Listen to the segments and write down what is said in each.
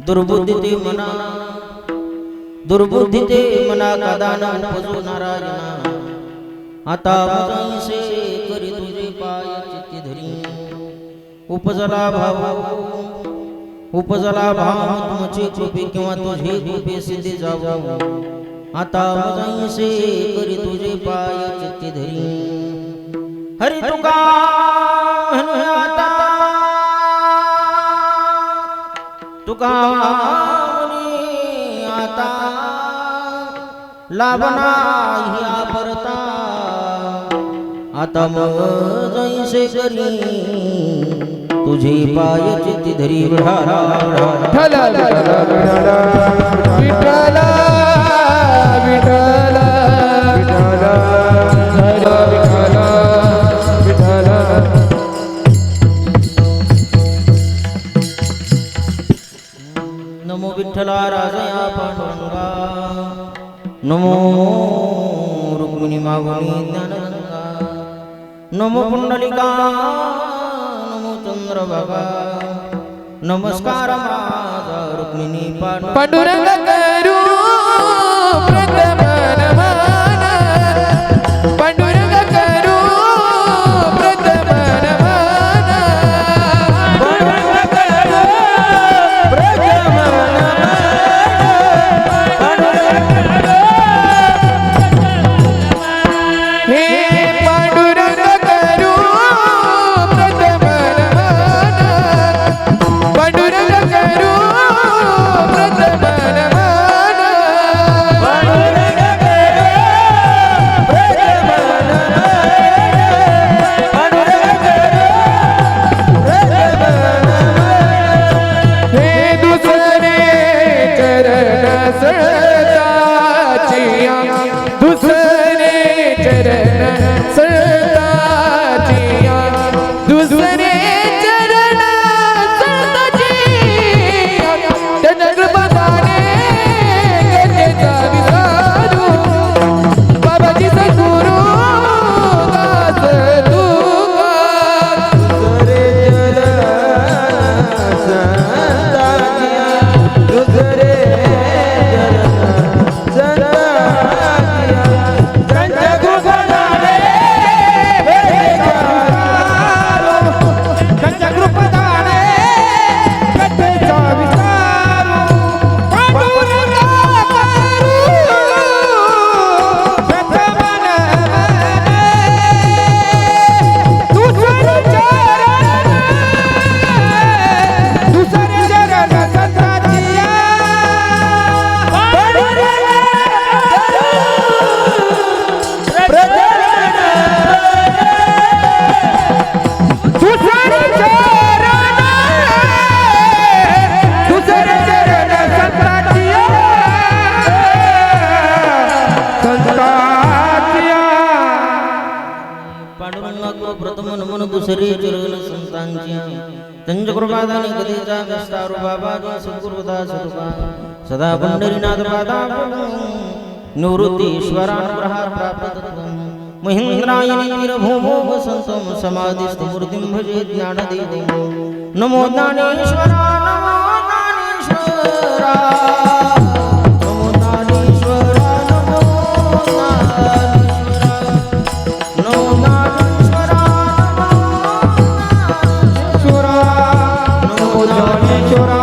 दुर्बुद्धी ते मना कादान उपजो नारायणा आता मुझैसे करी तुझे पाय चित्ती धरी उपजला भाव तुमची कृपे किंवा तुझे कृपे सिद्धे जावो आता मुझैसे करी तुझे पाय चित्ती धरी हरी तुका आता तुका आता लाभना ह्या परता आता मग जैसे करी तुझे पाय चित्ती धरी विठाला विठाला विठाला विठाला विठाला नमो विठ्ठला राजया पांडुरंगा नमो रुक्मिणी मागुनी ज्ञानगंगा नमो पुंडलिका नमो चंद्रभागा नमस्कार माझा रुक्मिणी पांडुरंग करू प्रथम नमन पांडुरंग करू प्रथम नमन पांडुरंग करू प्रथम हे पांडुरंग करू प्रथम नमन पांडुरंग करू प्रथम नमन पांडुरंग हे दुसरे चरण सळताचिया दुसरे चरण सळताचिया दुसरे चरण सळताचिया त्याच्या कृपाने गजेचा विसारू बाबाजी सद्गुरू दास तुका पांडुरंगा प्रथम नमन दुसरे चरण संतांच्या त्यांच्या कृपादाने कधीचा विस्तार बाबा सद्गुरुदा सदुका सदा पंढरीनाथ पादा निवृत्तीश्वरानुग्रहार प्राप्त महिंद्रायणी वीरभूमो वसंतम समाधिस्थ मूर्तिं भजे ज्ञानदेवं नमो ज्ञानेश्वरा नमो ज्ञानेश्वरा नमो ज्ञानेश्वरा नमो ज्ञानेश्वरा नमो ज्ञानेश्वरा नमो ज्ञानेश्वरा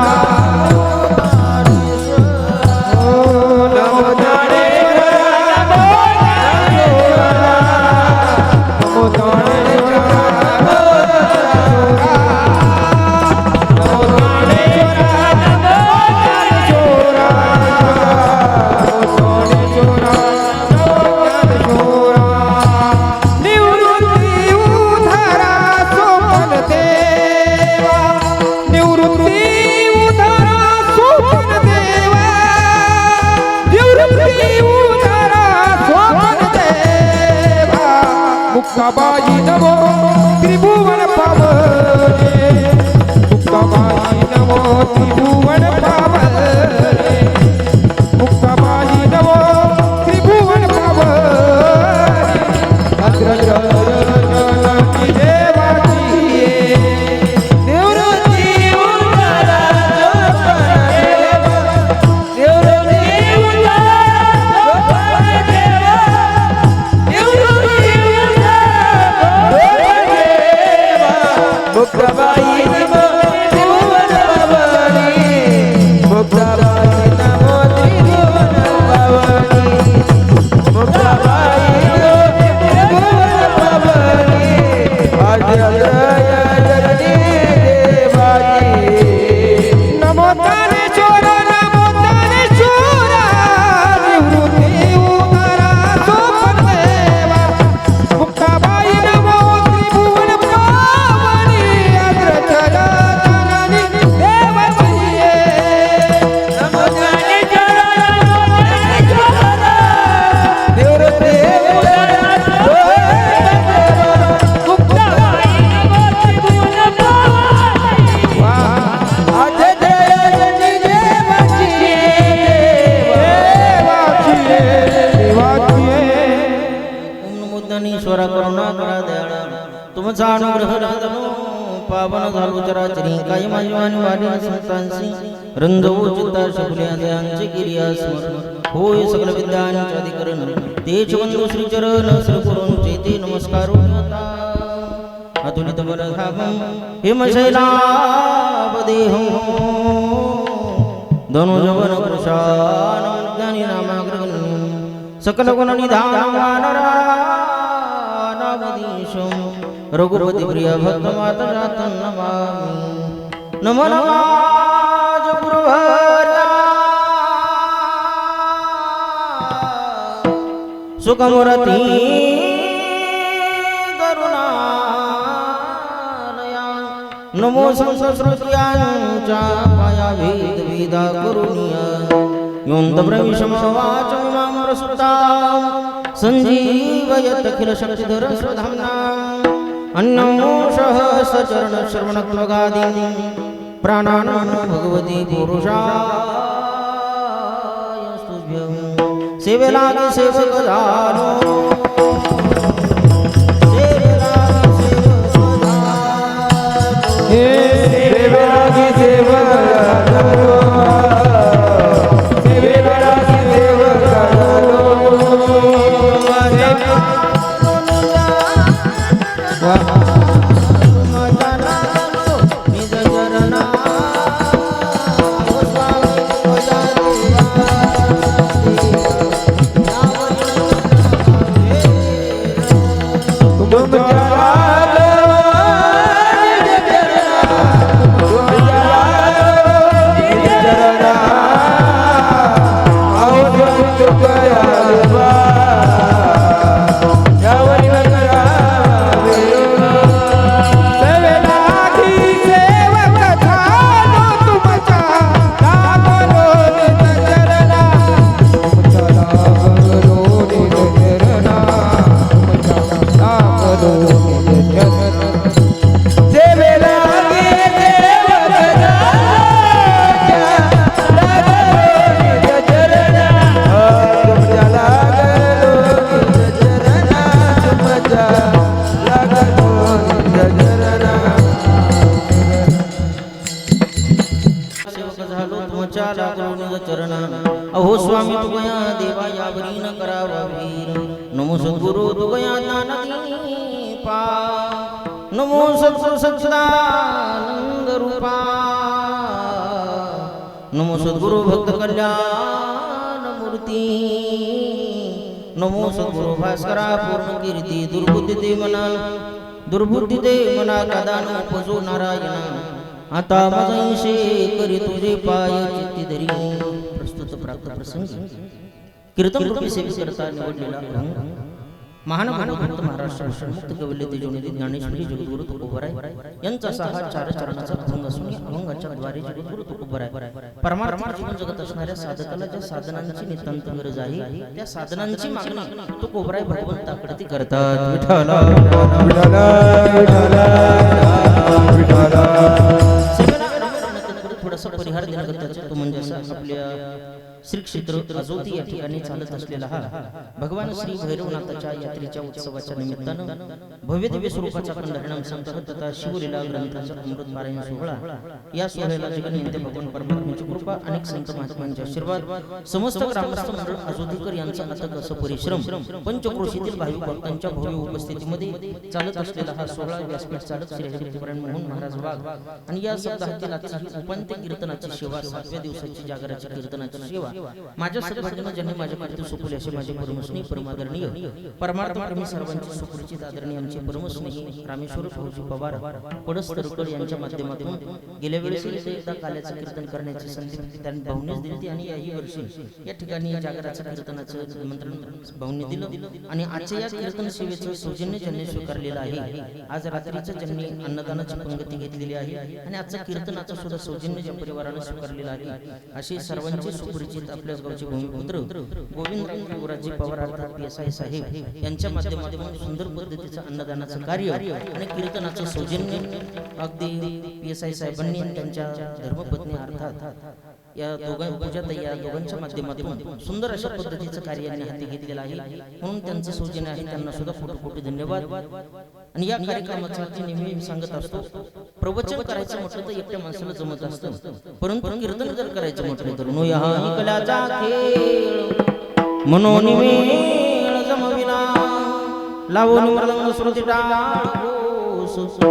चराचरी काय माझी वाणी संतांसी रंजवू चित्ता शकुल्या दयांचे गिरिया स्मरण होय सकल विद्यांचे अधिकरण तेज बंधू श्री चरण श्री करून चैते नमस्कार अतुलित बलधामं हिमशैलापदेहं धनुजवन कृशानं ज्ञानी नामाग्रगण्यं सकल गुण निधानरानामधीशं रघुपति प्रिय भक्त माता जातं नमामि नमो नमाज गुरुवर्या सुखमूर्ती नमो संसृत्यांच्या पाया वेद वेदा करुणिया योंत प्रविशमवाचमिमां प्रसुतां संजीवयत अखिल शक्तिधर स्वधाम्ना अन्नमोषः सचरण श्रवणत्वगादीनि प्राणानां भगवती पुरुषाय स्तुभ्यं सेवेला सेवक झालो अहो स्वामी तुमया देवा यावरी न करावा वीर नमो सद्गुरु तुमया ज्ञानदीपा नमो सद्गुरु सच्चिदानंद रूपा नमो सद्गुरु भक्त कल्याण मूर्ती नमो सद्गुरु भास्करा पूर्ण कीर्ती दुर्बुद्धी ते मना कादान उपजो नारायणा आता मजैशे करी तुझे पाय चित्ती धरी प्रस्तुत प्राप्त प्रसंग कीर्तन रूपी सेवा करता निवडलेला महान भक्त महाराष्ट्र मुक्त कवले तेजोनिधी ज्ञानेश्वरी जगद्गुरु तुकोबराय यांचा सहा चार चरणाचा अभंग असून या अभंगाच्या द्वारे जगद्गुरु तुकोबराय परमार्थ जीवन जगत असणाऱ्या साधकाला ज्या साधनांची नितांत गरज आहे त्या साधनांची मागणी तुकोबराय भगवंताकडे ती करतात विठ्ठला विठ्ठला विठ्ठला थोडासा परिहार देणं गरजेचं तो म्हणजे आपल्या श्री क्षेत्र अजोती या ठिकाणी चालत असलेला हा भगवान श्री भैरवनाथाच्या यात्रेच्या उत्सवाच्या निमित्तानं भव्य दिव्य स्वरूपाचा खंडहरिणाम संग्रह तथा शिवलीला ग्रंथाचा अमृत पारायण सोहळा या सोहळ्याला जगन्नित्य भगवान परमात्म्याची कृपा अनेक संत महात्म्यांचे आशीर्वाद समस्त ग्रामस्थ मंडळ अजोतीकर यांचा अथक असं परिश्रम पंचक्रोशीतील भाविक भक्तांच्या भव्य उपस्थितीमध्ये चालत असलेला हा सोहळा व्यासपीठ चालक श्री हरिभक्तपरायण मोहन महाराज वाघ आणि या सप्ताहातील आजची उपांत्य कीर्तनाची सेवा 7व्या दिवसाची जागराची कीर्तनाची सेवा माझ्या सद्भाग्याने ज्यांनी माझ्या कीर्ती सोपवली असे माझे परमस्नेही परमादरणीय परमार्थप्रेमी सर्वांची सुपरिचित आदरणीय आमचे परमस्नेही रामेश्वर भाऊजी पवार पडस्तरकर यांच्या माध्यमातून गेल्या वेळेस एकदा काल्याचं कीर्तन करण्याची संधी त्यांनी भाऊनेच दिली आणि याही वर्षी या ठिकाणी जागराचं कीर्तनाचं निमंत्रण भाऊंनी दिलं आणि आजच्या या कीर्तन सेवेचं सौजन्य ज्यांनी स्वीकारलेलं आहे आज रात्रीचं ज्यांनी अन्नदानाची पंगती घेतलेली आहे आणि आजचं कीर्तनाचं सुद्धा सौजन्य ज्या परिवारानं स्वीकारलेलं आहे अशी सर्वांची सुपरिचित परिचित आपल्याच गावचे भूमिपुत्र गोविंद गुराजी पवार अर्थात PSI साहेब यांच्या माध्यमातून सुंदर पद्धतीचं अन्नदानाचं कार्य आणि कीर्तनाचं सौजन्य अगदी PSI साहेबांनी त्यांच्या धर्मपत्नी अर्थात या दोघांच्या या दोघांच्या माध्यमातून सुंदर अशा पद्धतीचं कार्य यांनी हाती घेतलेलं आहे म्हणून त्यांचं सौजन्य आहे त्यांना सुद्धा कोटी धन्यवाद. आणि या कार्यक्रमाचा नेहमी सांगत असतो प्रवचन करायचं म्हटलं तर एकट्या माणसाला जमत असतं परंतु कीर्तन जर करायचं म्हटलं तर नो यहा कलाचा खेळ मनोनिमेळ जमविला लावून मृदंग श्रुती टाळ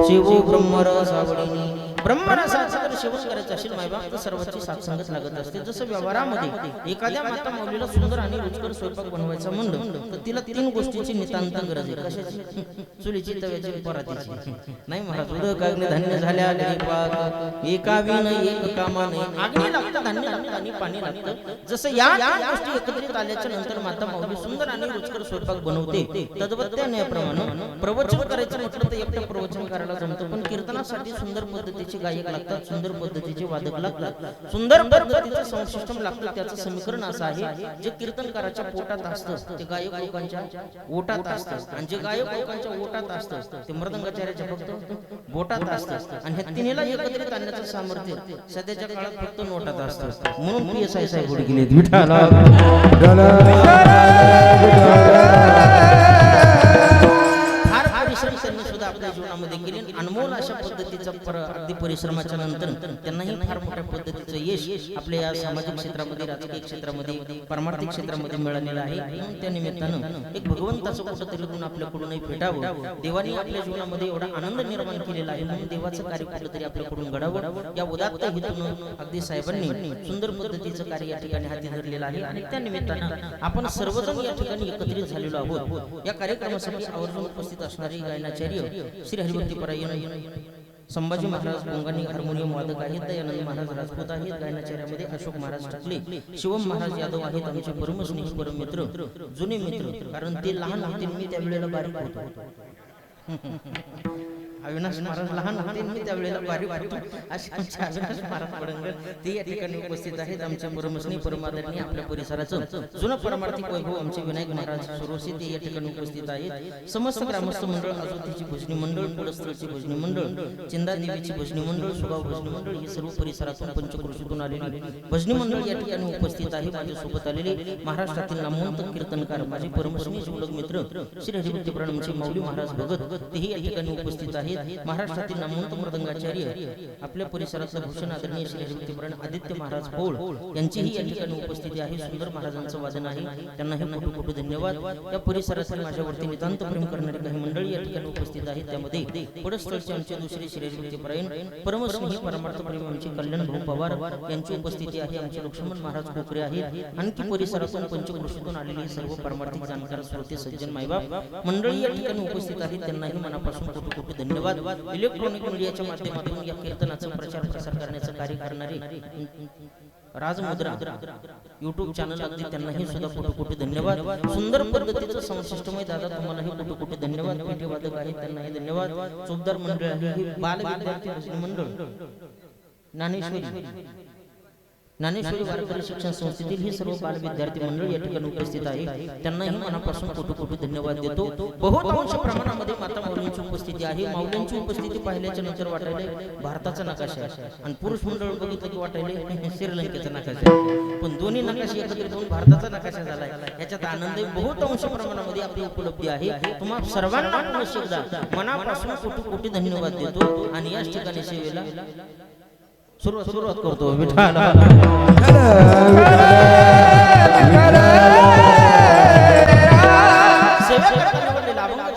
शिव ब्रह्मरस आवडीनी ब्रह्मरसाचं जर सेवन करायचं असेल मायबाप तर सर्वांची साथसंगत लागत असते. जसं व्यवहारामध्ये एखाद्या माता माऊलीला सुंदर आणि रुचकर स्वयंपाक बनवायचा म्हणलं तर तिला 3 गोष्टीची नितांत गरज आहे. कशाची? चुलीची, तव्याची, परातीची. नाही महाराज उदक अग्नी धान्य झाल्या पाक एका विन एक कामा नाही. अग्नी लागतं, धान्य लागतं आणि पाणी लागतं. जसं या गोष्टी एकत्रित आल्याच्या नंतर माता माऊली सुंदर आणि रुचकर स्वयंपाक बनवते तद्वत त्या न्यायाप्रमाणे प्रवचन करायचं म्हटलं तर एकटं प्रवचन करायला जमतं पण कीर्तनासाठी सुंदर पद्धतीचे गायक लागतात, सुंदर पद्धतीचे वादक लागतात, सुंदर पद्धतीचं साऊंड सिस्टम लागतं. त्याचं समीकरण असं आहे जे कीर्तनकाराच्या पोटात असतं ते गायक लोकांच्या ओटात असतं आणि जे गायक लोकांच्या ओटात असतं ते मृदंगाचार्याच्या फक्त बोटात असतं आणि हे तिन्हीला एकत्रित आणण्याचं सामर्थ्य सध्याच्या काळात फक्त नोटात असतं. म्हणून PSI साहेब पुढे गेले आपल्या जीवनामध्ये केले अनमोल अशा पद्धतीचा अगदी परिश्रमाच्या नंतर त्यांनाही फार मोठ्या पद्धतीचं यश आपल्या या सामाजिक क्षेत्रामध्ये राजकीय क्षेत्रामध्ये परमार्थिक क्षेत्रामध्ये मिळालेलं आहे. म्हणून त्या निमित्तानं एक भगवंताचं कुठंतरी गुण आपल्याकडूनही भेटावं. देवाने आपल्या जीवनामध्ये एवढा आनंद निर्माण केलेला आहे म्हणून देवाचं कार्य कुठंतरी आपल्याकडून घडावं या उदात्त हेतून अगदी साहेबांनी सुंदर पद्धतीचं कार्य या ठिकाणी हाती धरलेलं आहे आणि त्या निमित्तानं आपण सर्वजण या ठिकाणी एकत्रित झालेलो आहोत. या कार्यक्रमासाठी आवर्जून उपस्थित असणारे गायनाचार्य श्री हरिभक्तीपरायण संभाजी महाराज गोंगानी हार्मोनियम वादक आहेत, दयानंद महाराज राजपूत आहेत, गायनाचार्यामध्ये अशोक महाराज टाकले, शिवम महाराज यादव आहेत, आमचे परमस्नेही परममित्र जुने मित्र. कारण ते लहान होते मी त्यावेळेला बारीक होतो. अविनाश महाराज लहान होते मी त्यावेळेला बारीक होतो. असे आमचे अविनाश महाराज पडंगर ते या ठिकाणी उपस्थित आहेत. आमच्या परमस्नेही परमादरणीय आपल्या परिसराचं जुनं परमार्थिक वैभव आमचे विनायक महाराज सुरोसे ते या ठिकाणी उपस्थित आहेत. समस्त ग्रामस्थ मंडळ, आजोतीची भजनी मंडळ, कुलस्थळची भजनी मंडळ, चिंदादेवीची भजनी मंडळ, सुगाव भजनी मंडळ ही सर्व परिसरातून पंचक्रोशीतून आलेली भजनी मंडळ या ठिकाणी उपस्थित आहे. माझ्या सोबत आलेले महाराष्ट्रातील नामवंत कीर्तनकार माझे परमस्नेही जीवलग मित्र श्री हरिभक्तीपरायणचे माऊली महाराज भगत तेही या ठिकाणी उपस्थित आहेत. महाराष्ट्रातील नामवंत मृदंगाचार्य आपल्या परिसरातले भूषण आदरणीय श्री हरिभक्तीपरायण आदित्य महाराज पौळ यांचीही या ठिकाणी उपस्थिती आहे. सुंदर महाराजांचं वादन आहे, त्यांनाही खूप खूप धन्यवाद. या परिसरातील माझ्यावरती नितांत प्रेम करणारी काही मंडळी या ठिकाणी उपस्थित आहेत. त्यामध्ये पडस्थळचे आमचे दुसरे श्री हरिभक्तीपरायण परमस्नेही परमार्थ प्रेम आमचे कल्याण भाऊ पवार यांची उपस्थिती आहे. आमचे लक्ष्मण महाराज कोकरे आहेत. आणखी परिसरातून पंचक्रोशीतून आलेले सर्व परमार्थिक जाणकार श्रोते सज्जन मायबाप मंडळी या ठिकाणी उपस्थित आहेत. त्यांनाही मनापासून खूप खूप धन्यवाद. इलेक्ट्रॉनिक मीडियाच्या माध्यमातून या कीर्तनाचा प्रचार प्रसार करण्याचं कार्य करणारे राजमुद्रा YouTube चॅनल अगदी त्यांनाही सुद्धा खूप धन्यवाद. सुंदर पद्धतीचं साऊंड सिस्टम आहे दादा, तुम्हालाही खूप धन्यवाद. पेटे वादक आहेत त्यांनाही धन्यवाद. चौकदार मंडळ आहे, बाल विद्यार्थी मंडळ, ज्ञानेश्वरी वारकरी शिक्षण संस्थेतील ही सर्व बाल विद्यार्थी मंडळ या ठिकाणी उपस्थित आहे. त्यांनाही मनापासून खूप धन्यवाद देतो. बहुतांश प्रमाणामध्ये माता माऊलींची उपस्थिती आहे. माऊलींची उपस्थिती पाहिल्याच्या नंतर वाटायला भारताचा नकाशा आहे आणि पुरुष मंडळ बघितलं की वाटायला श्रीलंकेचा नकाशा आहे. पण दोन्ही नकाशे एकत्रित होऊन भारताचा नकाशा झालाय. याच्यात आनंद बहुतांश प्रमाणामध्ये आपली उपलब्धी आहे. तुम्हाला सर्वांना पुन्हा एकदा मनापासून खूप धन्यवाद देतो आणि याच ठिकाणी सेवेला सुरुवात करतो. विठाला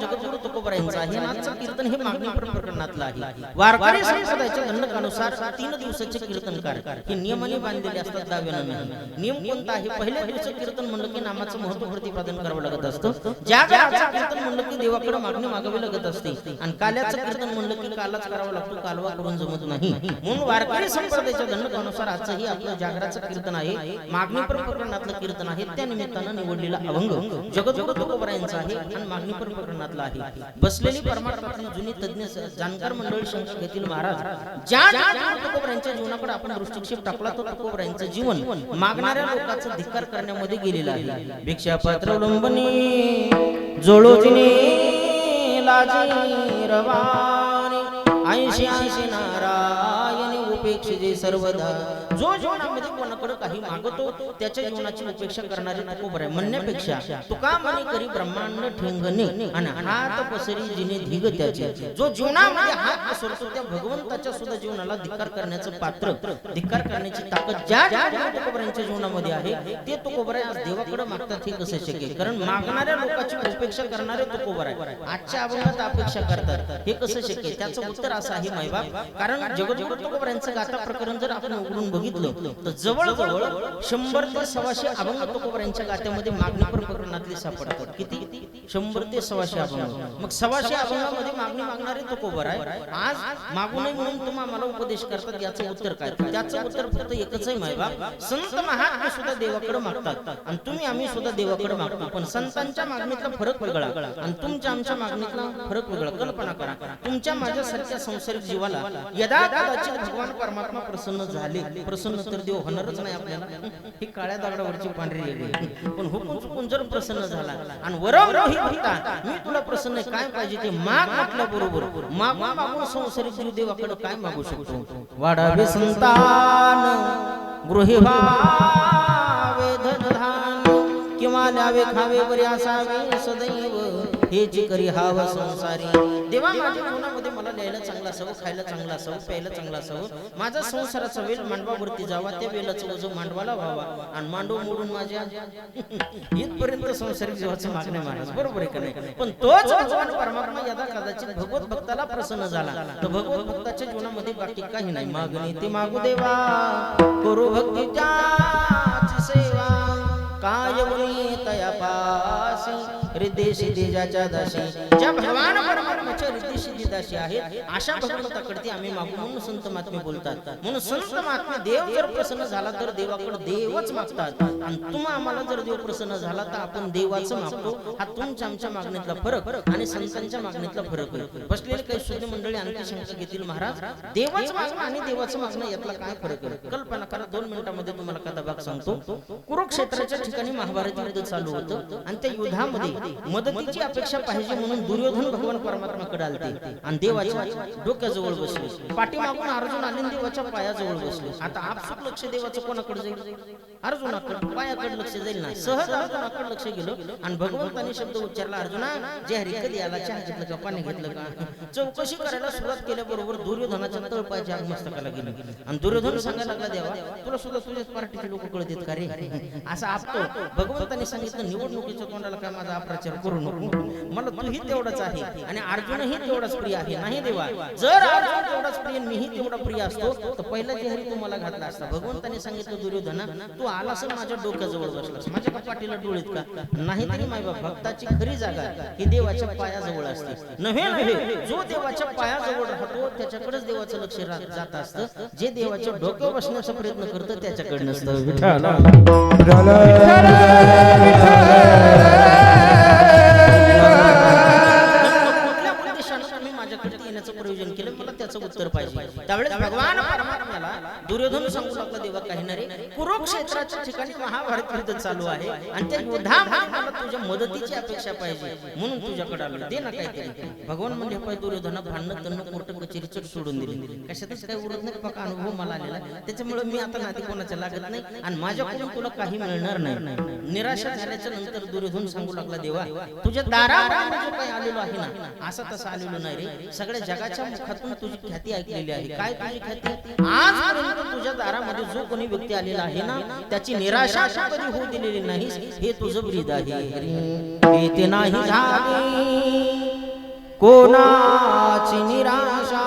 जगद्गुरु तुकोबारायांचं आहे. नाथचं कीर्तन हे मागणी प्रकरणातलं आहे. वारकरी संप्रदायाच्या गणनेनुसार 3 दिवसाचे कीर्तनकार हे नियमाने बांधलेले असतात, दाव्यानं नाही. नियम कोणता आहे? पहिल्या दिवशी कीर्तन म्हणलं की नामाचं महत्त्व प्रतिपादन करावं लागत असतं. ज्या गावाचं कीर्तन म्हणलं की देवाकडे मागणी मागावी लागत असते आणि काल्याचं कीर्तन म्हणलं की कालाच करावा लागतो, कालवा करून जमत नाही. म्हणून वारकरी संप्रदायाच्या गणनेनुसार आजचंही आपलं जागराचं कीर्तन आहे, मागणी प्रकरणातलं कीर्तन आहे. त्या निमित्तानं निवडलेला अभंग जगद्गुरु तुकोबारायांचा आहे आणि मागणी प्रकरणातला आहे. बसलेली परमार्थातील जुनी तज्ञ जाणकार मंडळी शंका घेतील महाराज, ज्या तुकोबरायांच्या जीवनाकडे आपण दृष्टिक्षेप टाकला तो तुकोबरायांचं जीवन मागणाऱ्या लोकांचा धिक्कार करण्यामध्ये गेलेला आहे. भिक्षा पात्र अवलंबनी जोडोजिने लाजी रवानी 80 नारायणी उपेक्षिते सर्वदा. जो जीवनामध्ये कोणाकडे काही मागतो त्याच्या जीवनाची उपेक्षा करणारे तुकोबराय म्हणण्यापेक्षा तुका म्हणे करी ब्रह्मांड ठेंगणे आणि हात पसरी जिने धिग त्याचे. जो जीवनामध्ये हात पसरतो त्या भगवंताच्या सुद्धा जीवनाला धिक्कार करण्याचं पात्र, धिक्कार करण्याची ताकद ज्या तुकोबरायांच्या जीवनामध्ये आहे ते तुकोबराय आज देवाकडे मागतात. हे कसं शक्य? कारण मागणाऱ्या लोकांची उपेक्षा करणारे तुकोबराय आजच्या अभंगात अपेक्षा करतात. हे कसं शक्य? त्याचं उत्तर असं आहे मायबाप, कारण जगद्गुरु तुकोबरायांचं गाथा प्रकरण जर आपण उघडून बघितलं तर जवळजवळ 100 ते 125 अभंग तुकोबरायांच्या गाथ्यामध्ये मागणी प्रकरणातले सापडतात. किती? 100 ते 125 अभंग. मग 125 अभंगामध्ये मागणी मागणारे तुकोबराय आज मागू नये म्हणून तुम्ही आम्हाला उपदेश करतात. याचं उत्तर काय? त्याचं उत्तर फक्त एकच आहे मायबाप, संत महात्मे सुद्धा देवाकडे मागतात आणि तुम्ही आम्ही सुद्धा देवाकडे मागतो. पण संतांच्या मागणीतला फरक वेगळा आणि तुमच्या आमच्या मागणीतला फरक वेगळा. कल्पना करा, तुमच्या माझ्यासारख्या संसारिक जीवाला यदा कदाचित भगवान परमात्मा प्रसन्न झाले, प्रसन्न तर देव होणारच नाही आपल्याला, ही काळ्या दगडावरची पांढरी रेघ. पण हुकून चुकून जर प्रसन्न झाला आणि वरवरही भक्ता मी तुला प्रसन्न काय पाहिजे ते माग म्हटल्या बरोबर मागून मागून संसारिक जीव देवाकडे काय मागू शकतो? वाढावे संतान गृहे भावे धनधान किंवा ल्यावे खावे बरे असावे सदैव हेची करी हाव संसारी. देवा माझ्या जीवनामध्ये मला लिहायला चांगला असावं, खायला चांगला असावं, प्यायला चांगला असावं, माझा संसाराचा वेल मांडवावरती जावा, त्या वेलाचं ओझं मांडवाला व्हावा आणि मांडव मोडून माझ्या इथपर्यंत संसारिक जीवाचं मागणे महाराज. बरोबर आहे का नाही? पण तोच भगवान परमात्मा यदा कदाचित भगवत भक्ताला प्रसन्न झाला तर भगवत भक्ताच्या जीवनामध्ये बाकी काही नाही. मागणी ते मागू देवा करू भक्ती त्याची सेवा काय बोली तया पासी रिद्धी सिद्धी ज्याच्या दासी. ज्या भगवान परमात्म्याच्या रिद्धी सिद्धी दासी आहेत अशा भगवंताकडे आम्ही मागू म्हणून संत महात्मे बोलतात. म्हणून संत महात्मे देव जर प्रसन्न झाला तर देवाकडे देवच मागतात आणि तुम्हा आम्हाला जर देव प्रसन्न झाला तर आपण देवाचं मागतो. हा तुमच्या आमच्या मागणीतला फरक आणि संतांच्या मागणीतला फरक आहे. बसलेले काही शुद्ध मंडळी आणखी शंका घेतील महाराज, देवाचं मागणं आणि देवाचं मागणं यातला काय फरक आहे? कल्पना करा, 2 मिनिटांमध्ये तुम्हाला कथा भाग सांगतो. कुरुक्षेत्राच्या ठिकाणी महाभारत युद्ध चालू होतं आणि त्या युद्धामध्ये मदतीची अपेक्षा पाहिजे म्हणून दुर्योधन भगवान परमात्म्याकडे आलते आणि देवाच्या डोक्याजवळ बसले. पाठीमागून अर्जुन आणि देवाच्या पायाजवळ बसले. आता आपसूक लक्ष देवाचं कोणाकडे जाईल? अर्जुनाकडे, पायाकडे लक्ष जाईल ना. सहज अर्जुनाकडे लक्ष गेलं आणि भगवंताने शब्द उच्चारला, अर्जुना जे हरी कधी आला, चहा घेतलं का, पाणी घेतलं का? चौकशी करायला सुरुवात केल्याबरोबर दुर्योधनाच्या तळपायच्या मस्तकाला गेली आणि दुर्योधन सांगायला लागला, देवा तुला सुद्धा तुझ्याच पार्टीचे लोक कळत का रे? असं आपतो. भगवंताने सांगितलं, निवडणुकीच्या तोंडाला काय माझा अपप्रचार करू नको, मला तूही तेवढाच आहे आणि अर्जुनही तेवढाच प्रिय आहे. नाही देवा, जर अर्जुन तेवढाच प्रिय मीही तेवढा प्रिय असतो तर पहिला जे हरी तुम्हाला घातला असता. भगवंताने सांगितलं, दुर्योधना तू आलास माझ्या डोक्याजवळ बसलास, माझ्या का पाठीला डोळीत का? नाही तरी माय बाप, भक्ताची खरी जागा ही देवाच्या पायाजवळ असते. नव्हे जो देवाच्या पायाजवळ राहतो त्याच्याकडेच देवाचं लक्ष जात असतं. जे देवाच्या डोक्यावर बसण्याचा प्रयत्न करतं त्याच्याकडे नसतं. प्रयोजन केलं मला त्याचं उत्तर पाहिजे. त्यावेळेस भगवान परमात्म्याला दुर्योधन सांगू लागला, देवा काही नाही, कुरुक्षेत्राच्या ठिकाणी महाभारत युद्ध चालू आहे आणि त्या युद्धामध्ये मला तुझ्या मदतीची अपेक्षा पाहिजे म्हणून तुझ्याकडे आलो, दे ना काहीतरी. भगवान म्हणजे पाहिजे दुर्योधन भांडण तन्न कोर्ट कचेरी चट सोडून दिली. कशातच काही उरत नाही, पक्का अनुभव मला आलेला. त्याच्यामुळे मी आता नाती कोणाच्या लागत नाही आणि माझ्याकडून तुला काही मिळणार नाही. निराशा झाल्याच्या नंतर दुर्योधन सांगू लागला, देवा तुझ्या दारामध्ये जो काही आलेलो आहे ना, असा तसा आलेलो नाही रे. सगळ्या जगाच्या मुखातून तुझी ख्याती ऐकलेली आहे. काय तुझी ख्याती? आजपर्यंत तुझ्या दारामध्ये जो कोणी व्यक्ती आलेला आहे ना, त्याची निराशा कधी होऊ दिलेली नाही. हे तुझं ब्रीद आहे. ते नाही झाली कोणाची निराशा,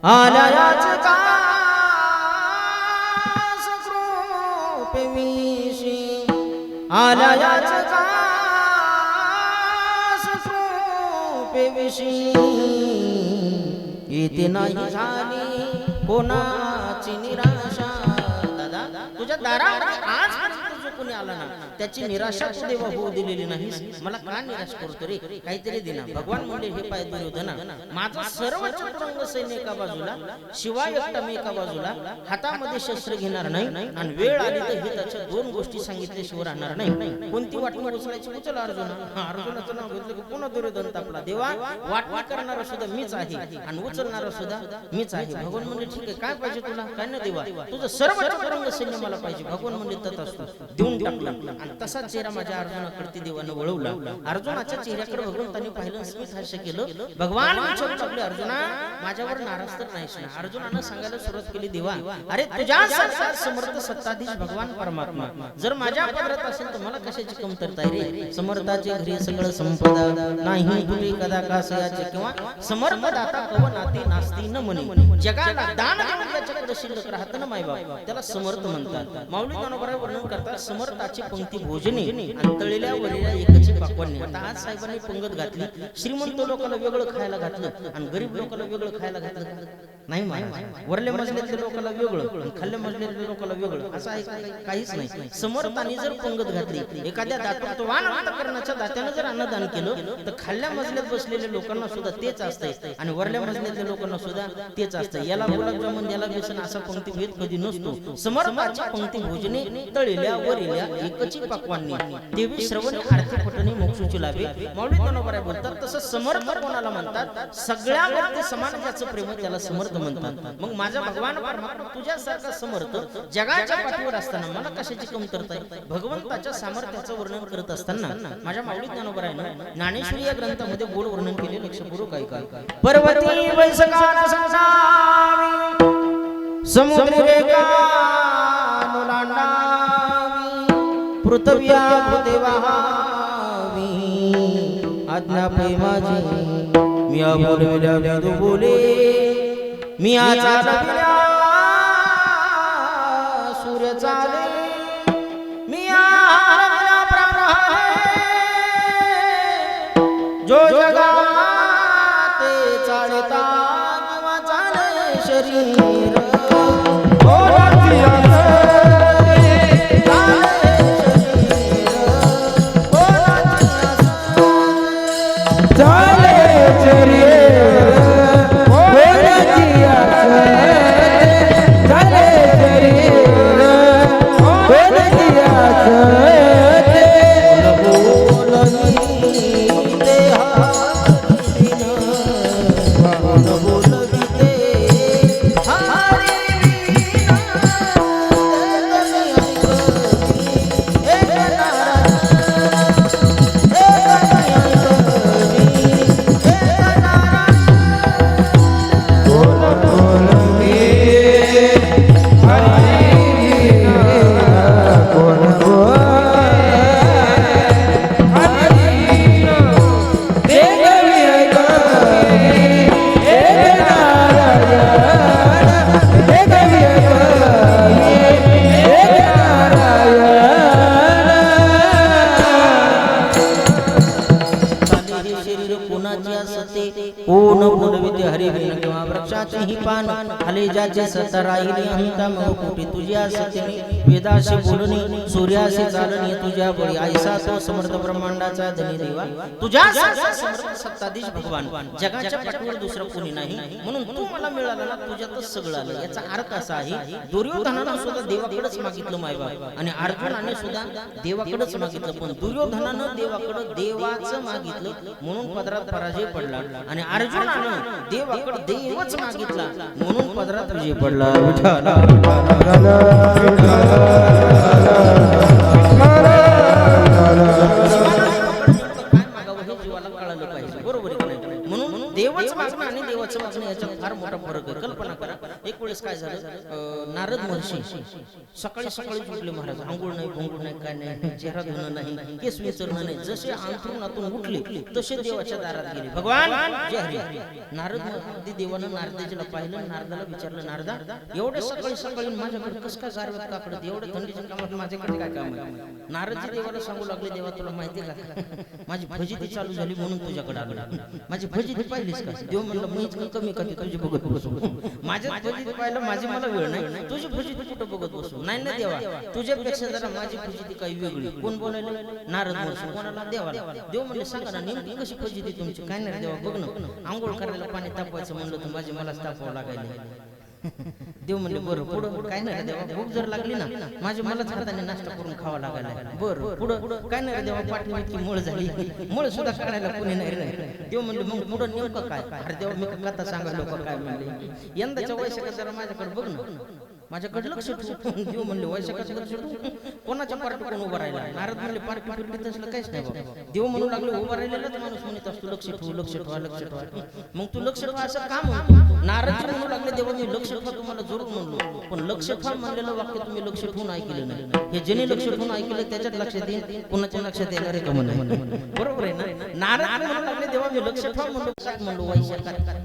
आल्याच का सकृपेविषी, आल्याच का इथे नाही झाली कोणाची निराशा. दादा तुझ्या दारामध्ये आजपर्यंत जो कोणी आला ना त्याची निराशा तू देवा होऊ दिलेली नाही. मला का निराश करतो रे, काहीतरी दे ना. भगवान म्हणले हे पाय दुर्योधना, माझा सर्व चतुरंग सैन्य एका बाजूला, शिवाय एकटा मी एका बाजूला, हातामध्ये शस्त्र घेणार नाही आणि वेळ आली तर हिताच्या दोन गोष्टी सांगितल्याशिवाय राहणार नाही. कोणती वाटणी उचलायची उचल अर्जुना. अर्जुनाचं नाव घेतलं की पुन्हा दुर्योधन तापला. देवा वाटणी करणारा सुद्धा मीच आहे आणि उचलणारा सुद्धा मीच आहे. भगवान म्हणले ठीक आहे, काय पाहिजे तुला, काय ना देवा, तुझं सर्व चतुरंग सैन्य मला पाहिजे. भगवान म्हणले तथास्तु, देऊन टाकला. आणि तसाच चेहरा माझ्या अर्जुनाकडे देवानं वळवला. अर्जुनाच्या चेहऱ्याकडे भगवंतांनी पाहिलं, स्मित हास्य केलं. भगवान विचारू लागले, अर्जुना माझ्यावर नाराज तर नाहीस ना. अर्जुनानं सांगायला सुरुवात केली, देवा अरे तुझ्या समर्थ सत्ताधीश भगवान परमात्मा जर माझ्या पदरात असेल तर मला कशाची कमतरता आहे रे. समर्थाचे घरी सगळं संपदा, नाही तुझे कदा कासयाचे, किंवा समर्थ दाता कवनाती नास्ती न म्हणे. जगाला दान देऊन त्याच्याकडे शिल्लक राहत ना माय बाप, त्याला समर्थ म्हणतात. माऊली ज्ञानोबा वर्णन करतात, समर्थाची पंक्ती भोजने आणि तळलेल्या वरीला एकची पाकवानी. आता आज साहेबांनी पंगत घातली, श्रीमंत लोकांना वेगळं खायला घातलं आणि गरीब लोकांना वेगळं खायला घातलं नाही. वरल्या मजल्यातल्या लोकांना वेगळं, खाल्ल्या मजल्यातल्या लोकांना वेगळं, असं आहे काहीच नाही. समर्थांनी जर पंगत घातली, एखाद्या दातृत्ववान अंतःकरणाच्या दात्यानं जर अन्नदान केलं तर खाल्ल्या मजल्यात बसलेल्या लोकांना सुद्धा तेच असतंय आणि वरल्या मजल्यातल्या लोकांना सुद्धा तेच असतंय. याला गुलाबजामुन याला बेसन असा पंक्ती भेद कधी नसतो. समर्थाची पंक्ती भोजने तळलेल्या वरील्या एकची पाकवानी, देवी श्रवण आरती पठणे मोक्षाची लाभे. माऊली ज्ञानोबा बोलतात तसं समर्थ कोणाला म्हणतात, सगळ्यामध्ये समान ज्याचं प्रेम त्याला समर्थ म्हणतात. मग माझा भगवान परमात्मा तुझ्यासारखा समर्थ जगाच्या पाठीवर असताना मला कशाची कमतरता आहे. भगवंताच्या सामर्थ्याचं वर्णन करत असताना माझ्या माऊली ज्ञानोबरायनं ज्ञानेश्वरी या ग्रंथामध्ये गोड वर्णन केले. लक्षपूर्वक ऐका. पर्वती वैसकान संसावी, समुद्री रेखा ओलांडावी, पृथ्व्या भूते वहावी, आज्ञा पै माझी मी बोलविल्या वेद बोले, मी चालविल्या सूर्य चाले, मी जो जगाते चालता किंवा चाले शरीर, वृक्षाचेही पान खाली ज्याचे सत्ता राहिली अहिता महोकोटी तुझ्या सतीने वेदाशी बोलणी सूर्याशी चालणी तुझ्या बळी ऐसा तो समर्थ ब्रह्मांडाचा धनी देवा तुझ्या समर्थ सत्ताधीश भगवान जगाच्या पाठीवर दुसरा कोणी नाही म्हणून तू मला मिळाला ना तुझ्यातच सगळं आलं. याचा अर्थ असा आहे दुर्योधनानं सुद्धा देवाकडेच मागितलं मायबाप आणि अर्जुनाने सुद्धा देवाकडेच मागितलं पण दुर्योधनानं देवाकडे देवाचं मागितलं म्हणून पदरात पराजय पडला आणि अर्जुनानं देवाकडे देवच मागितला म्हणून पदरात विजय पडला. देवच मागणं आणि देवाचं मागणं याच्यात फार मोठा फरक आहे. कल्पना करा एक वेळेस काय झालं नारद महर्षी सकाळी सकाळी उठले महाराज आंघोळ नाही भोंगूळ नाही काय नाही चेहरा धुणं नाही केस विचरणं नाही जसे अंथरुणातून उठले तसे देवाच्या दारात गेले. भगवान जय हरी. नारद देवानं नारदाजीला पाहिलं नारदाला विचारलं नारदा एवढ्या सकाळी सकाळी माझ्याकडे कस काय गारव्यात काकडत एवढ्या थंडीच्या कामात माझ्याकडे काय काम आहे. नारदजी देवाला सांगू लागले देवा तुला माहिती का माझी फजिती चालू झाली म्हणून तुझ्याकडे आलो. माझी फजिती पाहिलीस का. देव म्हणलं मीच चुकून कमी का ती तुझी बघत बसू माझ्या फजिती पाहिलं माझी मला वेळ नाही तुझी फजिती कुठं बघत बसू नाही ना देवा तुझ्यापेक्षा जरा माझी फजिती काही वेगळी कोण बोलायला नारद म्हणून कोणाला देवाला देव म्हणजे सांगा ना नेमकी कशी फजिती तुमची काय नाही देवा बघ ना आंघोळ करायला पाणी तापवायचं म्हणलं तर माझी मलाच तापवावं लागायला देव म्हणले बरं पुढं काय नाही देवा भूक जर लागली ना माझी मलाच हाताने नाश्ता करून खावा लागायला बरं पुढं काय नाही देवा पाठी इतकी मुळ झाली मुळ सुद्धा काढायला कोणी नाही रे देव म्हणले मग पुढं नेमकं काय अरे देवा मी कथा सांगायला लोक काय म्हणले यंदाच्या वैशाखात जरा माझ्याकडे बघ ना माझ्याकडे लक्ष ठेवून देव म्हणले वैशाखाचं लक्ष ठेवून कोणाच्या पार्टी कोण उभा राहिला नारद म्हणले पार्टी फिरली तसलं काहीच नाही बाबा देव म्हणू लागले उभा राहिलेलाच माणूस म्हणत असतो लक्ष ठेवू लक्ष ठेवा लक्ष ठेवा मग तू लक्ष ठेवा असं का म्हणतो नारद म्हणू लागले देवा मी लक्ष ठेवा तुम्हाला जरूर म्हणलो पण लक्ष ठेवा म्हणलेलं वाक्य तुम्ही लक्ष ठेवून ऐकलं नाही हे ज्याने लक्ष ठेवून ऐकलं त्याच्यात लक्षात येईल कोणाच्या लक्षात येणार आहे का म्हणून बरोबर आहे ना नारद म्हणू लागले देवा मी लक्ष ठेवा म्हणलो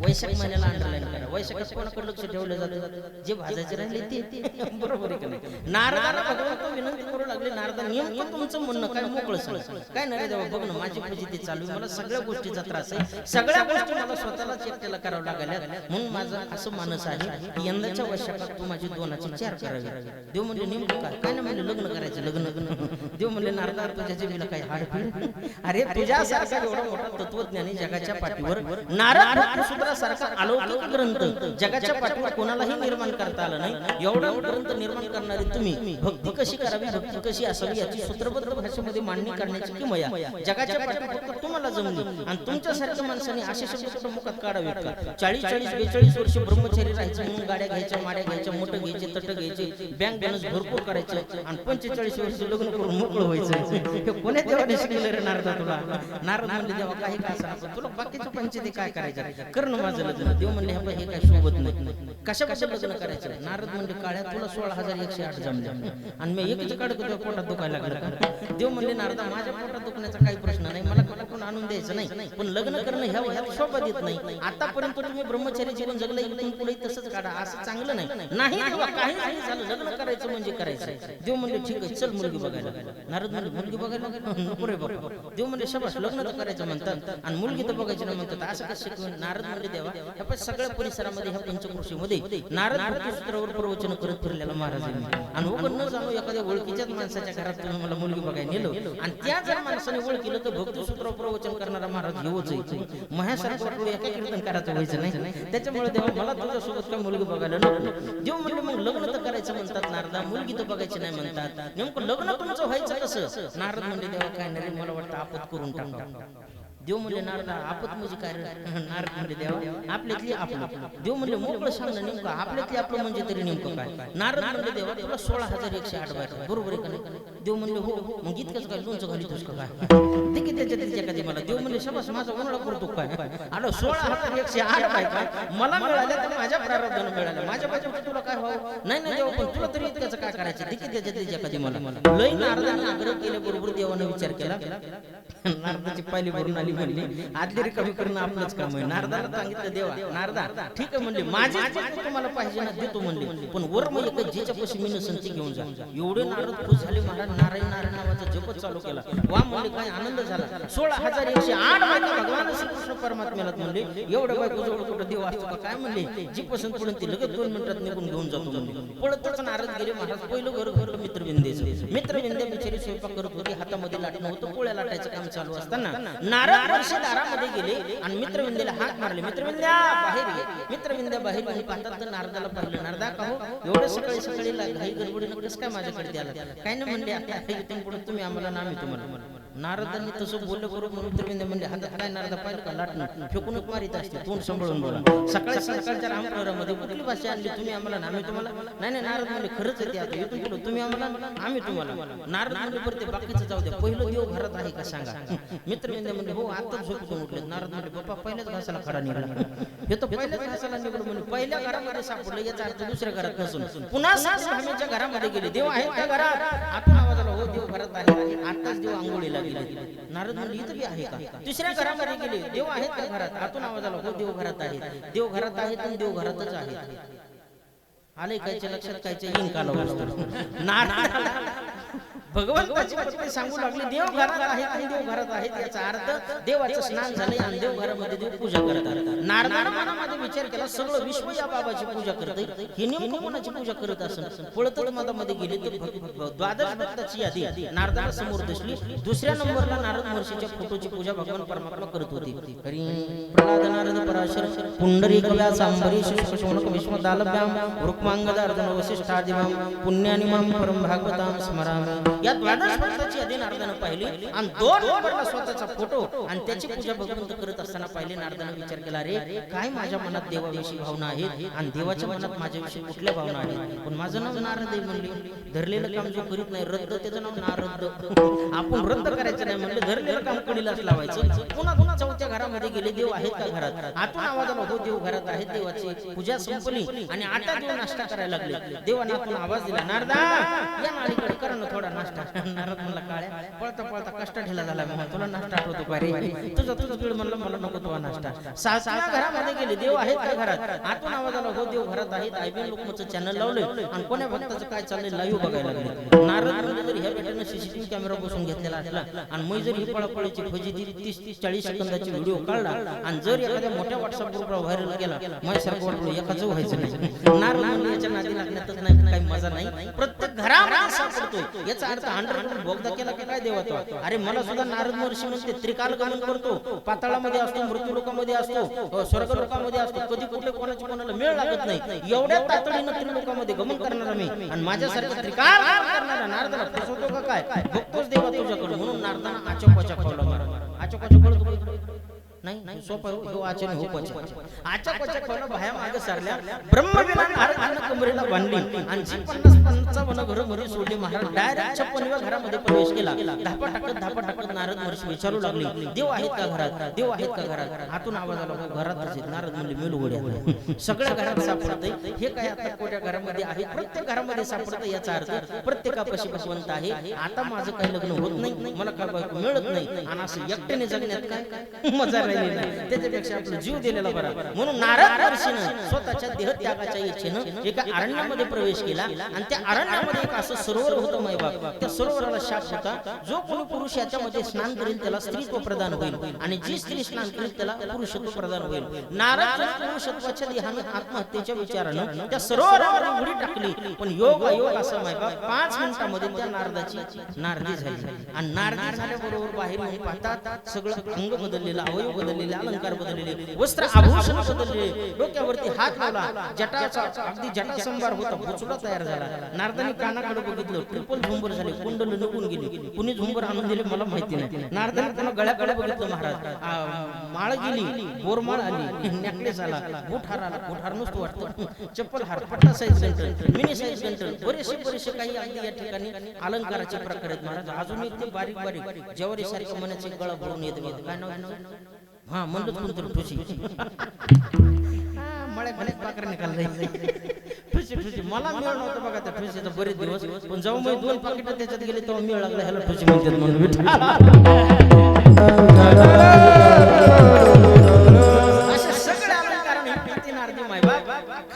वैशाख महिन्याला अंडरलाईन करा वैशाखात कोणाकडे लक्ष ठेवलं जातं जे भाजायचे राहिले ते बरोबर आहे का नाही नारदाला भगवंत विनंती करू लागले नारदा नेमकं तुमचं म्हणणं काय मोकळं सांग काय नाही देवा बघ ना माझी फजिती चालू आहे मला सगळ्या गोष्टीचा त्रास आहे सगळ्या गोष्टी मला स्वतःलाच एकट्याला करावं लागल्या म्हणून माझं असं मानस आहे की यंदाच्या वर्षात तू माझी दोनाची चार करावी देव म्हणजे नेमकं काय नाही म्हणजे लग्न करायचं लग्न देव म्हणले नारदा तुझ्या जेबीला काय हाडफीड अरे तुझ्यासारखा एवढा मोठा तत्वज्ञानी जगाच्या पाठीवर नारद सूत्रासारखा अलौकिक ग्रंथ जगाच्या पाठीवर कोणालाही निर्माण करता आलं नाही एवढा ग्रंथ निर्माण करणारे तुम्ही भक्ती कशी करावी भक्ती कशी असावी याची सूत्रबद्ध भाषेमध्ये मांडणी करण्याची किमया जगाच्या पाठीवर फक्त तुम्हाला जमली आणि तुमच्यासारख्या माणसाने असे शब्द मुखात काढावे का 40-42 वर्ष ब्रह्मचारी राहायचं म्हणून गाड्या घ्यायच्या माड्या घ्यायच्या मोठं घ्यायचे तट घ्यायचे बँक बॅलन्स भरपूर करायचं आणि 45 वर्ष लग्न करून मोकळं व्हायचं हे कोण्या देवाने शिकलेलं रे नारदा तुला नारद म्हणले देवा काही का असं तुला बाकीच्या पंचायती काय करायचं करणं माझं लग्न देव म्हणले हे काय शोभत नाही कशापासून लग्न करायचं नारद म्हणले काळ्या तुला 16,108 जमले आणि मी एकच काढतो तुझ्या पोटात दुखायला लागलं का देव म्हणले नारदा माझ्या पोटात दुखण्याचा काही प्रश्न नाही मला कुठून आणून द्यायचं नाही पण लग्न करणं ह्यात शोभा देत नाही आतापर्यंत तुम्ही ब्रह्मचारी जीवन जगलं इथून पुढे तसंच काढा असं चांगलं नाही देवा काही नाही झालं लग्न करायचं म्हणजे करायचं देव म्हणले ठीक आहे चल मुलगी बघायला नारद म्हणले मुलगी बघायला नको रे बाबा देव म्हणले शबाश लग्न तर करायचं म्हणतात आणि मुलगी तर बघायची नाही म्हणतात असं कसं शिकवून नारद म्हणले देवा ह्या सगळ्या परिसरामध्ये ह्या पंचकृषीमध्ये नारद सूत्रावर प्रवचन करत फिरलेला महाराज आणि उघड न जाणू एखाद्या ओळखीच्याच माणसाच्या घरात तुम्ही मला मुलगी बघायला नेलं आणि त्या जर माणसाने ओळखीलं तर भक्ती सूत्रावर प्रवचन करणारा महाराज येऊच यायचं माझ्यासारखं एका कीर्तन करायचं व्हायचं नाही त्याच्यामुळे देवा मला तुझ्यासोबत काय मुलगी बघायला नको देव म्हणले मग लग्न तर करायचं म्हणतात नारदा मुलगी तर बघायची नाही म्हणतात नेमकं लग्न तुमचं व्हायचं कसं नारद म्हणले देवा काय नाही मला वाटतं आपत करून टाका देव म्हणले नारदा आपत म्हणजे काय नारद म्हणले देवा आपल्यातली आपलं देव म्हणले मोकळं सांगणं नेमकं आपल्यातली आपलं म्हणजे तरी नेमकं काय नारद म्हणले देवा तुला 16,108 बायका बरोबर आहे का नाही देव म्हणले हो मग इतकंच काय लोणचं घालीतोस का काय देखील त्याच्या कधी मला देव म्हणले शबास माझा उन्हाळा करतो काय आलो 16,108 बायका मला मिळाल्या तर माझ्या प्रारब्धानं मिळाल्या माझ्या बाजूला तुला काय व्हावं नाही देवा पण तुला तरी इतकंच काय करायचं देखील त्याच्या कधी मला लई नारदाने आग्रह केल्याबरोबर देवाने विचार केला नारदाची पहिली भरून आली म्हणली आदली रिकामी करणं आपलंच काम आहे नारदाला सांगितलं देवा नारदा ठीक आहे म्हणले माझी तुम्हाला पाहिजे ना देतो म्हणले पण वर मग एक ज्याच्या पाशी मी नसेल ती घेऊन जा एवढे नारद खुश झाले महाराज नारायण नारायण नावाचा जपच चालू केला वा म्हणले काय आनंद झाला 16,108 बायका भगवान श्रीकृष्ण परमात्म्याला म्हणले एवढं बायको जवळ कुठं देव असतो का काय म्हणले जी पसंत पडून ती लगेच 2 मिनिटात निघून घेऊन जातो म्हणले पळतच नारद गेले महाराज पहिलं घर घर मित्रविंद्या बिचारी स्वयंपाक करत होती हातामध्ये लाटणं होतं पोळ्या लाटायचं काम चालू असताना नारद दारामध्ये गेले आणि मित्रविंद्याला हाक मारले मित्रविंद्या बाहेर ये मित्रविंद्या बाहेर येऊन पाहतात तर नारदाला पाहिलं नारदा का हो एवढे सकाळी सकाळी घाई गडबडीनं कसं काय माझ्याकडे आला काय नाही म्हणले आता इथून पुढे तुम्ही आम्हाला नामी तुम्हाला नारदांनी तसं बोललं बरोबर मित्रविंद्या म्हणले हातात काय नारदा पाहिलं का लाटणं फेकूनच मारित असते तोंड सांभाळून बोला सकाळी सकाळच्या रामप्रवरामध्ये कुठली भाषा आणली तुम्ही आम्हाला नामी तुम्हाला नाही नारद म्हणले खरंच येते आता इथून पुढे तुम्ही आम्हाला आम्ही तुम्हाला नारद म्हणले परत ते बाकीचं जाऊ द्या पहिलं देव घरात आहे का सांगा मित्रविंद्या म्हणले हो आता झोपून उठले नारद म्हणले बाप्पा पहिल्याच घासाला खडा निघाला हे तर पहिल्याच घासाला निघालं म्हणजे पहिल्या घरामध्ये सापडलं याचा अर्थ दुसऱ्या घरात नसून पुन्हा स्वामीच्या घरामध्ये गेले देव आहे त्या घरात आतून आवाज आला हो देव घरात आहे आताच देव आंघोळीला गेले नारद म्हणले इथं बी आहे का तिसऱ्या घरामध्ये गेले देव आहेत त्या घरात आतून आवाज आला हो देव घरात आहे देव घरात आहे आणि देव घरातच आहे आले कायच्या लक्षात कायच्या येईन काला नारद भगवंताची पत्नी सांगू लागली देव घरात आहे आणि देव घरात आहे याचा अर्थ देवाचं स्नान झाले आणि देव घरामध्ये देव पूजा करतात नारदानं मनामध्ये विचार केला सगळं विश्व या बाबाची पूजा करते, हे नेमकं कोणाची पूजा करत असेल. पळतच मधामध्ये गेले तर द्वादश भक्ताची यादी नारदाला समोर दिसली. दुसऱ्या नंबरला नारद महर्षीच्या फोटोची पूजा भगवान परमात्मा करत होती. हरी प्रल्हाद नारद पराशर पुंडरीक व्यास अंबरीश शौनक विश्वदालभ्याम रुक्मांगद अर्जुन वसिष्ठादिवाम पुण्यानिमाम परम भागवताम स्मरामि. या द्वादश भक्ताची यादी नारदानं पाहिली आणि 2 नंबरला स्वतःचा फोटो आणि त्याची पूजा भगवंत करत असताना पाहिले. नारदानं विचार केला, रे काय माझ्या मनात देवाविषयी भावना आहेत आणि देवाच्या मनात माझ्याविषयी कुठल्या भावना आहेत. पण माझं नाव नारद आहे म्हणले. धरलेलं काम जो करीत नाही रद्द, त्याचं नाव नारद. आपण रद्द करायचं नाही म्हणलं, धरलेलं काम कडीलाच लावायचं. पुन्हा पुन्हा चौथ्या घरामध्ये गेले, देव आहेत का घरात. आतून आवाज आला, हो देव घरात आहेत. देवाची पूजा संपली आणि आता देव नाश्ता करायला लागले. देवाने आतून आवाज दिला, नारदा या नालीकडे कर ना थोडा नाश्ता. नारद म्हणला, काळ्या पळता पळता कष्ट ढिला झाला म्हणून तुला नाश्ता आठवतो का रे. तुझं वेळ म्हणलं, मला नको तुला नाश्ता. 6 घरामध्ये गेले, देव आहेत का घरात. आतून आवाज आला, हो देव घरात आहेत. आयबीएन लोकमतचं चॅनल लावलं आणि कोण्या भक्ताचं काय चाललंय लाईव्ह बघायला लागले. नारद म्हणजे जर ह्या बेटानं सीसीटीव्ही कॅमेरा बसून घेतलेला असला आणि मी जर ही पळापळीची फजिती 30-40 सेकंदाची व्हिडिओ काढला आणि जर एखाद्या मोठ्या व्हॉट्सअप ग्रुपला व्हायरल केला, माझ्यासारखं वाटलं एकाच व्हायचं नाही. नारद म्हणजे याच्या नादी लागण्यातच नाही, काही मजा नाही. प्रत्येक घरामध्ये सापडतो. याचा अर्थ 100% बोगदा केला की काय देवाचा. अरे मला सुद्धा नारद महर्षी म्हणते त्रिकाल गमन करतो, पाताळामध्ये असतो, मृत्यू लोकामध्ये असतो, स्वर्ग लोकामध्ये असतो. कधी कुठे कोणाची कोणाला मेळ लागत नाही. एवढ्या तातडीनं त्रिलोकामध्ये गमन करणारा मी आणि माझ्यासारखं त्रिकाल करणारा नारदाला फसवतो का काय. बघतोच देवा तुझ्याकडे. म्हणून नारदाना आचोपाचा खावला मारा. आचोपाचा कळतो नाही सोपा हो आचरण हो आचोपाचा खावला. बाया मागे सारल्या. ब्रह्मविमान नारदानं कमरेला बांधली आणि जी 50-55 घरं मरी सोडली. महाराज डायरेक्ट 56व्या घरामध्ये प्रवेश केला. धापा टाकत नारद महर्षी विचारू लागले, देव आहेत का घरात, देव आहेत का घरात. हातून आवाज आला, घरातच आहेत. नारद म्हणले, मेलू गोड्या सगळ्या घरात सापडतंय. हे काय आता कोट्या घरामध्ये आहे, प्रत्येक घरामध्ये सापडतं. याचा अर्थ प्रत्येकापाशी भगवंत आहे. आता माझं काही लग्न होत नाही, मला काय बायको मिळत नाही आणि असं एकट्याने जगण्यात काय मजा राहिली नाही. त्याच्यापेक्षा आपला जीव दिलेला बरा. म्हणून नारद महर्षीनं स्वतःच्या देहत्यागाच्या इच्छेनं एका अरण्यामध्ये प्रवेश केला आणि त्या अरण्यामध्ये एक असं सरोवर होतं मायबाप. त्या सरोवराला शाप होता, जो कोणी पुरुष याच्यामध्ये स्नान करेल त्याला स्त्रीत्व प्रदान होईल आणि जी स्त्री स्नान करेल त्याला पुरुषत्व प्रदान होईल. नारद पुरुषत्वाच्या देहानं आत्महत्येच्या विचारानं त्या सरोवरावर उडी टाकली. पण योग अयोग असा मायबाप 5 मिनिटांमध्ये त्या नारदाची नारदी झाली. आणि नारदी झाल्याबरोबर बाहेर येऊन पाहतात सगळं अंग बदललेलं, अवयव बदललेले, अलंकार बदललेले, वस्त्र आभूषण बदललेले, डोक्यावरती हात लावला, जटाचा अगदी जटासंभार होता, बुचडा तयार झाला. नारदानी कानाकडे बघितलं, ट्रिपल झुंबर झाले, कुंडल निघून गेली. कुणी झुंबर आणून दिले मला माहिती नाही. नारदानी पुन्हा गळ्याकडे बघितलं, महाराज माळ गेली, बोरमाळ आली, नेकलेस आला, बुटहार आला. बुटहार नसतो वाटतं, चप्पल हार, पट्टा साईज गंटल, मिनी साईज गंटल, बरेचसे काही अगदी या ठिकाणी अलंकाराचे प्रकार आहेत महाराज. अजून एक ते बारीक बारीक ज्वारी सारखं मनाचे गळा भरून येते. काय नाव हा म्हणलं कोणतरी ठुशी मळ्या खाली पाकर निघाल ठुशी मला मिळ नव्हतं बघा त्या ठुशीचा बरेच दिवस. पण जेव्हा मी 2 पाकिट त्याच्यात गेले तेव्हा मिळ लागला, ह्याला ठुशी म्हणतात म्हणून.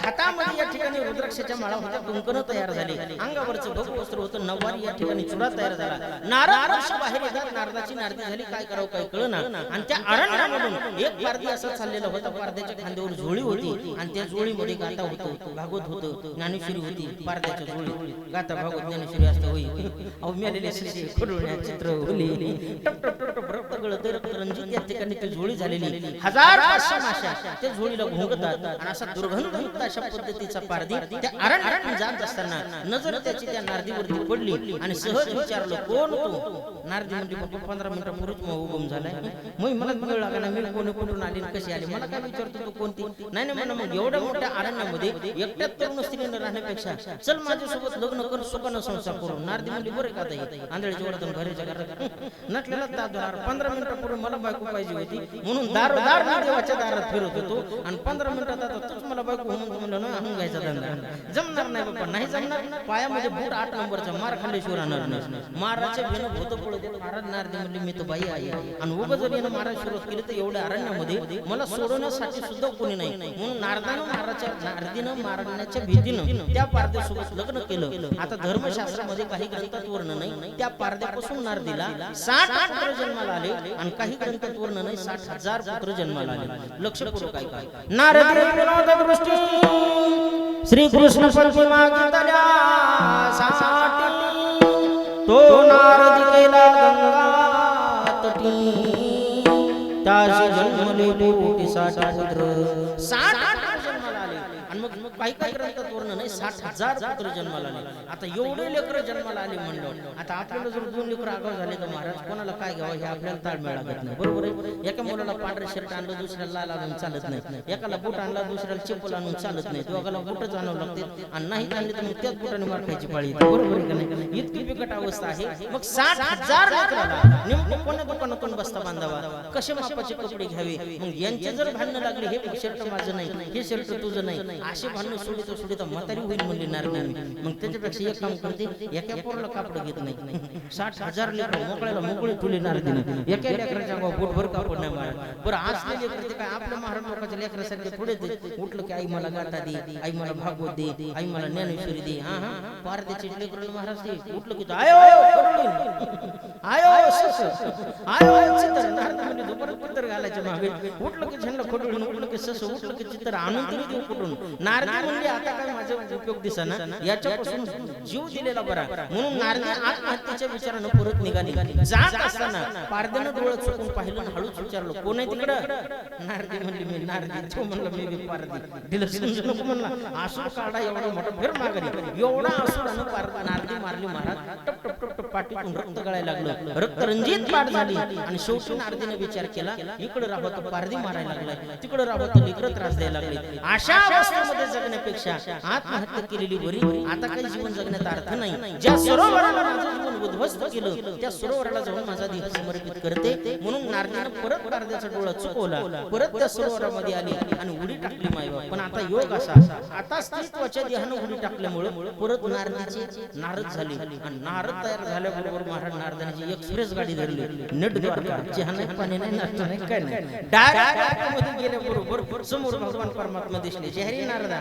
हातामध्ये या ठिकाणी रुद्राक्षाच्या माळा होत्या, कुंकण तयार झाले, अंगावरचं भगवं वस्त्र होतं, नववारी या ठिकाणी चुडा तयार झाला. नारद महर्षी बाहेर येतात. नारदाची नारदी झाली, काय करावं काय कळना. आणि त्या अरण्यामधून एक पारधी असा चाललेला होता. पारध्याच्या खांद्यावर झोळी होती आणि त्या झोळीमध्ये गाता होतं, भागवत होतं, ज्ञानेश्वरी होती. पारध्याच्या झोळी गाता भागवत ज्ञानेश्वरी असतं होई. अहो मेलेले शिष्य कुडुळ्या चित्र होली, टप टप टप रक्त गळत रक्त रंजित या ठिकाणी ती झोळी झालेली. 1000-500 माश्या त्या झोळीला घुंगतात आणि असा दुर्गंधयुक्त अशा पद्धतीचा पारधी त्या अरण्यात जात असताना नजर त्याची त्या नारदीवरती पडली आणि सहज विचारलं, कोण तू. नारदी म्हणली, बाबा 15 मिनिटापूर्वीच मग उगम झालाय. मग मला मिळ लागला, मी कोणी कुठून आली कशी आली, मला काय विचारतो तू कोणती. नाही म्हणा, मग एवढ्या मोठ्या अरण्यामध्ये एकट्यात तरुण स्त्रीने राहण्यापेक्षा चल माझ्यासोबत लग्न कर, सुखानं संसार करू. नारदी म्हणली, बरे का ताई, आंधळीच्या वर्तन घरीच्या घरात नटलेला दार 15 मिनिटापूर्वी मला बायको पाहिजे होती म्हणून दारोदार मी देवाच्या दारात फिरत होतो आणि 15 मिनिटात आता तूच मला बायको म्हणून म्हणलं ना, घ्यायचा धंदा जमणार नाही बाबा, नाही जमणार. पायामध्ये बूट 8 नंबरचा मार खाल्ल्याशिवाय राहणार नाही. महाराजचे भेन भूत पळू दे. महाराज नारदी म्हणले मी तर बाई आहे आणि उगाच जर यानं महाराज सुरुवात केली तर एवढ्या अरण्यामध्ये मला सोडवण्यासाठी सुद्धा कोणी नाही. म्हणून नारदानं नारदीनं मारण्याच्या भीतीनं त्या पारद्यासोबत लग्न केलं. आता धर्मशास्त्रामध्ये काही ग्रंथात वर्णन नाही. त्या पारद्यापासून नारदीला 60 पुत्र जन्माला आले आणि काही ग्रंथात वर्णन नाही 60,000 पुत्र जन्माला आले. लक्षपूर्वक काय काय नारदी विनोद दृष्टी श्री कृष्ण पंथी मागितल्या साठी तो नारद केला गंगा तटी त्याशी जन्मले पोटीसाठी पुत्र 60 जन्माला आले. आणि मग काही काही ग्रंथात वर्णन नाही 60,000 पुत्र जन्माला आले. आता एवढे लेकर जन्माला आले म्हणलं, आता आपल्याला जर 2 लेकर आगाव झाले तर महाराज कोणाला काय घ्यावं हे आपल्याला ताळमेळ लागत नाही. बरोबर आहे. एका मुलाला पांढरे शर्ट आणलं दुसऱ्याला लाल आणून चालत नाही. एकाला बूट आणला दुसऱ्याला चप्पल आणून चालत नाही. दोघाला बूटच आणावं लागते आणि नाही आणले तर मग त्याच बुटाने मार खायची पाळी येते. बरोबर आहे का नाही? इतकी बिकट अवस्था आहे. मग 60,000 लेकराला नेमकं कोण्या दुकानातून बसता बांधावा, कसे मापाचे कपडे घ्यावे. मग यांचे जर भांडणं लागले हे शर्ट माझं नाही, हे शर्ट तुझं नाही, असे भांडणं सोडित म्हातारी होईल म्हणली नारदांनी. मग त्याच्यापेक्षा एक काम करते, एका पोराला कापड घेत नाही. 60,000 लेकर मोकळ्याला मोकळी तुले नारदीनं एका लेकराच्या बोटभर कापड नाही मारत. बरं आज लेकर ते काय आपल्या महाराज लोकांच्या लेकरासारखे थोडे उठलं की आई मला गाथा दे, आई मला भागवत दे, आई मला ज्ञानेश्वरी दे. हा हा पारदेचे लेकर महाराज ते उठलं की आयो आयो चित्र नारद म्हणजे दुपार पत्तर घालायच्या मागे उठलं की झेंडा खोडून उठलं की सस उठलं की चित्र आणून तरी देऊ कुठून. नारद म्हणजे आता काय माझा उपयोग दिसेना, याच्यापासून जीव दिलेला बरा. म्हणून नारद आत्महत्येच्या विचारानं परत निघाली. जात असताना पारदेनं डोळं चुकून पाहिलं आणि हळूच विचारलं कोण आहे तिकडं. नारदी म्हणली मी नारदी. तो म्हणला मी पारदी. दिलं समजू नको म्हणला. आसूर काढा एवढा मोठा फेर मागणी एवढा आसूरानं नारदी मारली महाराज. टप टप टप टप पाठीतून रक्त गळायला लागलं. रक्तरंजित पाठ झाली आणि शेवटी नारदीने विचार केला इकडे राहत पारदी मारायला लागलाय, तिकडे राहत लेकरं त्रास द्यायला लागले. अशा अवस्थेमध्ये जगण्यापेक्षा आत्महत्या केलेली बरी. आता काही जीवन जगण्यात अर्थ नाही. ज्या सरोवराला माझं जीवन उद्ध्वस्त केलं त्या सरोवराला जाऊन माझा देह समर्पित करते. म्हणून नारदीनं परत पारद्याचा डोळा चुकवला, परत त्या सरोवरामध्ये आली आणि उडी टाकली मायवा. पण आता योग असा, आता स्त्रीत्वाच्या देहानं उडी टाकल्यामुळे परत नारदीची नारद झाली आणि नारद तयार झाल्याबरोबर महाराज नारदांची एक्सप्रेस गाडी धरली. नेट द्वारका चहा नाही पाणी नाही नाश्ता नाही काय नाही. डायरेक्ट मध्ये गेल्याबरोबर समोर भगवान परमात्मा दिसले. जहरी नारदा.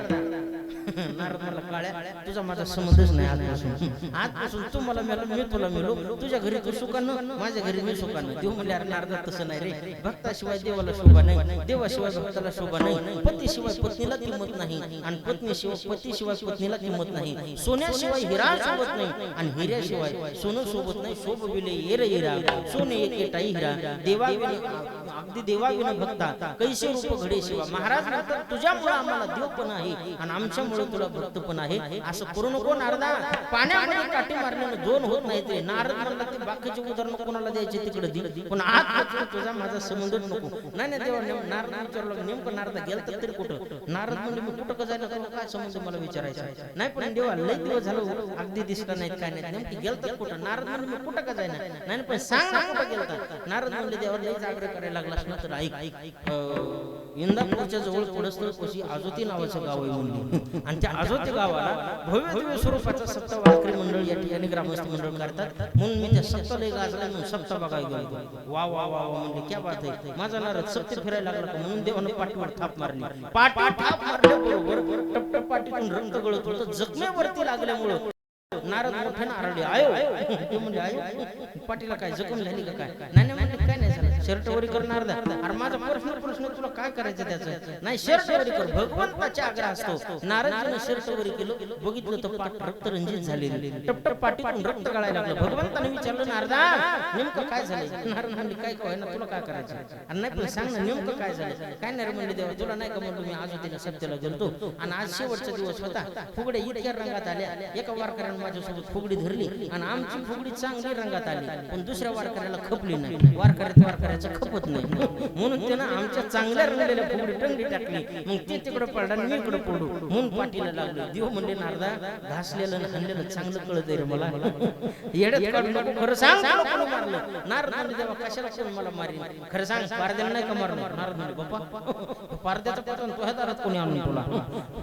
नारद मला काळ्या तुझा माझा संबंधच नाही आजपासून तू मला मिळालं मी तुला मिळलो. तुझ्या घरी तू सुखानं माझ्या घरी मी सुखानं. देव म्हणजे अरे नारदा तसं नाही रे. भक्ताशिवाय देवाला शोभा नाही, देवाशिवाय भक्ताला शोभा नाही, पतीशिवाय पत्नीला किंमत नाही आणि पतीशिवाय पत्नीला किंमत नाही, सोन्याशिवाय हिरा सोबत नाही आणि हिऱ्याशिवाय सोनं सोबत नाही. शोभविले येर हिरा सोने एके टाई हिरा देवाविना अगदी देवाविना भक्ता कैसे रूप घडे शिवा. महाराज म्हणतात तुझ्यामुळे आम्हाला देव पण आहे आणि आमच्यामुळे तुला भक्त पण आहे. असं करू नको नारदा. पाण्यामध्ये काठी मारल्यानं दोन होत नाही. ते नारद म्हणला ते बाकीचे उदाहरण कोणाला द्यायचे तिकडे दे, पण आज तुझा माझा संबंधच नको. नाही देवा नारद विचारलं नेमकं नारदा गेलं तर तरी कुठं. नारद म्हणजे मी कुठं जायला काय संबंध मला विचारायचा नाही. पण देवा लय दिवस झालं अगदी दिसला नाहीत काय नाही. नेमकी गेलं तर कुठं. नारद म्हणजे मी कुठं का जायना नाही पण सांग ना कुठं गेलता. नारद म्हणले देवा लय जागरण करायला लागलास ना तर ऐक इंदापूरच्या जवळ थोडंसं आजोती नावाचं गाव आहे म्हणली आणि त्या आजोती गावाला भव्य दिव्य स्वरूपाचा सप्ता वारकरी मंडळ या ठिकाणी ग्रामस्थ मंडळ करतात. म्हणून मी त्या सप्ताला गाजला म्हणून सप्ता बघायला गेलो. वा वा वा म्हणजे क्या बात आहे. माझा नारद सप्ते फिरायला लागला म्हणून देवानं पाठीवर थाप मारली. पाठी थाप मारल्याबरोबर टपटप पाठीतून रक्त गळत होतं. जखमेवरती लागल्यामुळे नारद मोठ्यानं आरडले आयो. ते म्हणजे आयो पाटीला काय जखम झाली का काय. नाही म्हणजे काय नाही झालं. शर्ट वरी कर नारदा. अरे माझा प्रश्न तुला काय करायचं त्याचं नाही. शर्ट वरी कर भगवंताचा आग्रह असतो. नारदाने शर्ट वरी केलं बघितलं तर पाठ रक्तरंजित झालेली टपटप पाठीतून रक्त गळायला लागलं. भगवंताने विचारलं नारदा नेमकं काय झालं. नारद म्हणले काय काय ना तुला काय करायचं आणि नाही पण सांग ना नेमकं काय झालं. काय नाही म्हणले देवा तुला नाही का म्हणतो मी आज तिने सत्याला गेलतो आणि आज शेवटचा दिवस होता. फुगडे इतक्या रंगात आल्या. एका वारकऱ्याने माझ्यासोबत फुगडी धरली आणि आमची फुगडी चांगली रंगात आली पण दुसऱ्या वारकऱ्याला खपली नाही वारकऱ्याचं खपत नाही म्हणून त्यानं आमच्या चांगल्या रंगलेल्या फुगडी टंगडी टाकली मग ते तिकडे पडला आणि मी इकडे पडू म्हणून पाठीला लागलो देव म्हणले नारदा घासलेलं आणि हल्लेलं चांगलं कळत रे मला येड्यात काढू नको खरं सांग तुला कोणी मारलं नारद म्हणले देवा कशाला कोण मला मारीन खरं सांग पारद्याला नाही का मारणार नारद म्हणले बाप्पा पारद्याचा पतन तुझ्या दारात कोणी आणून तुला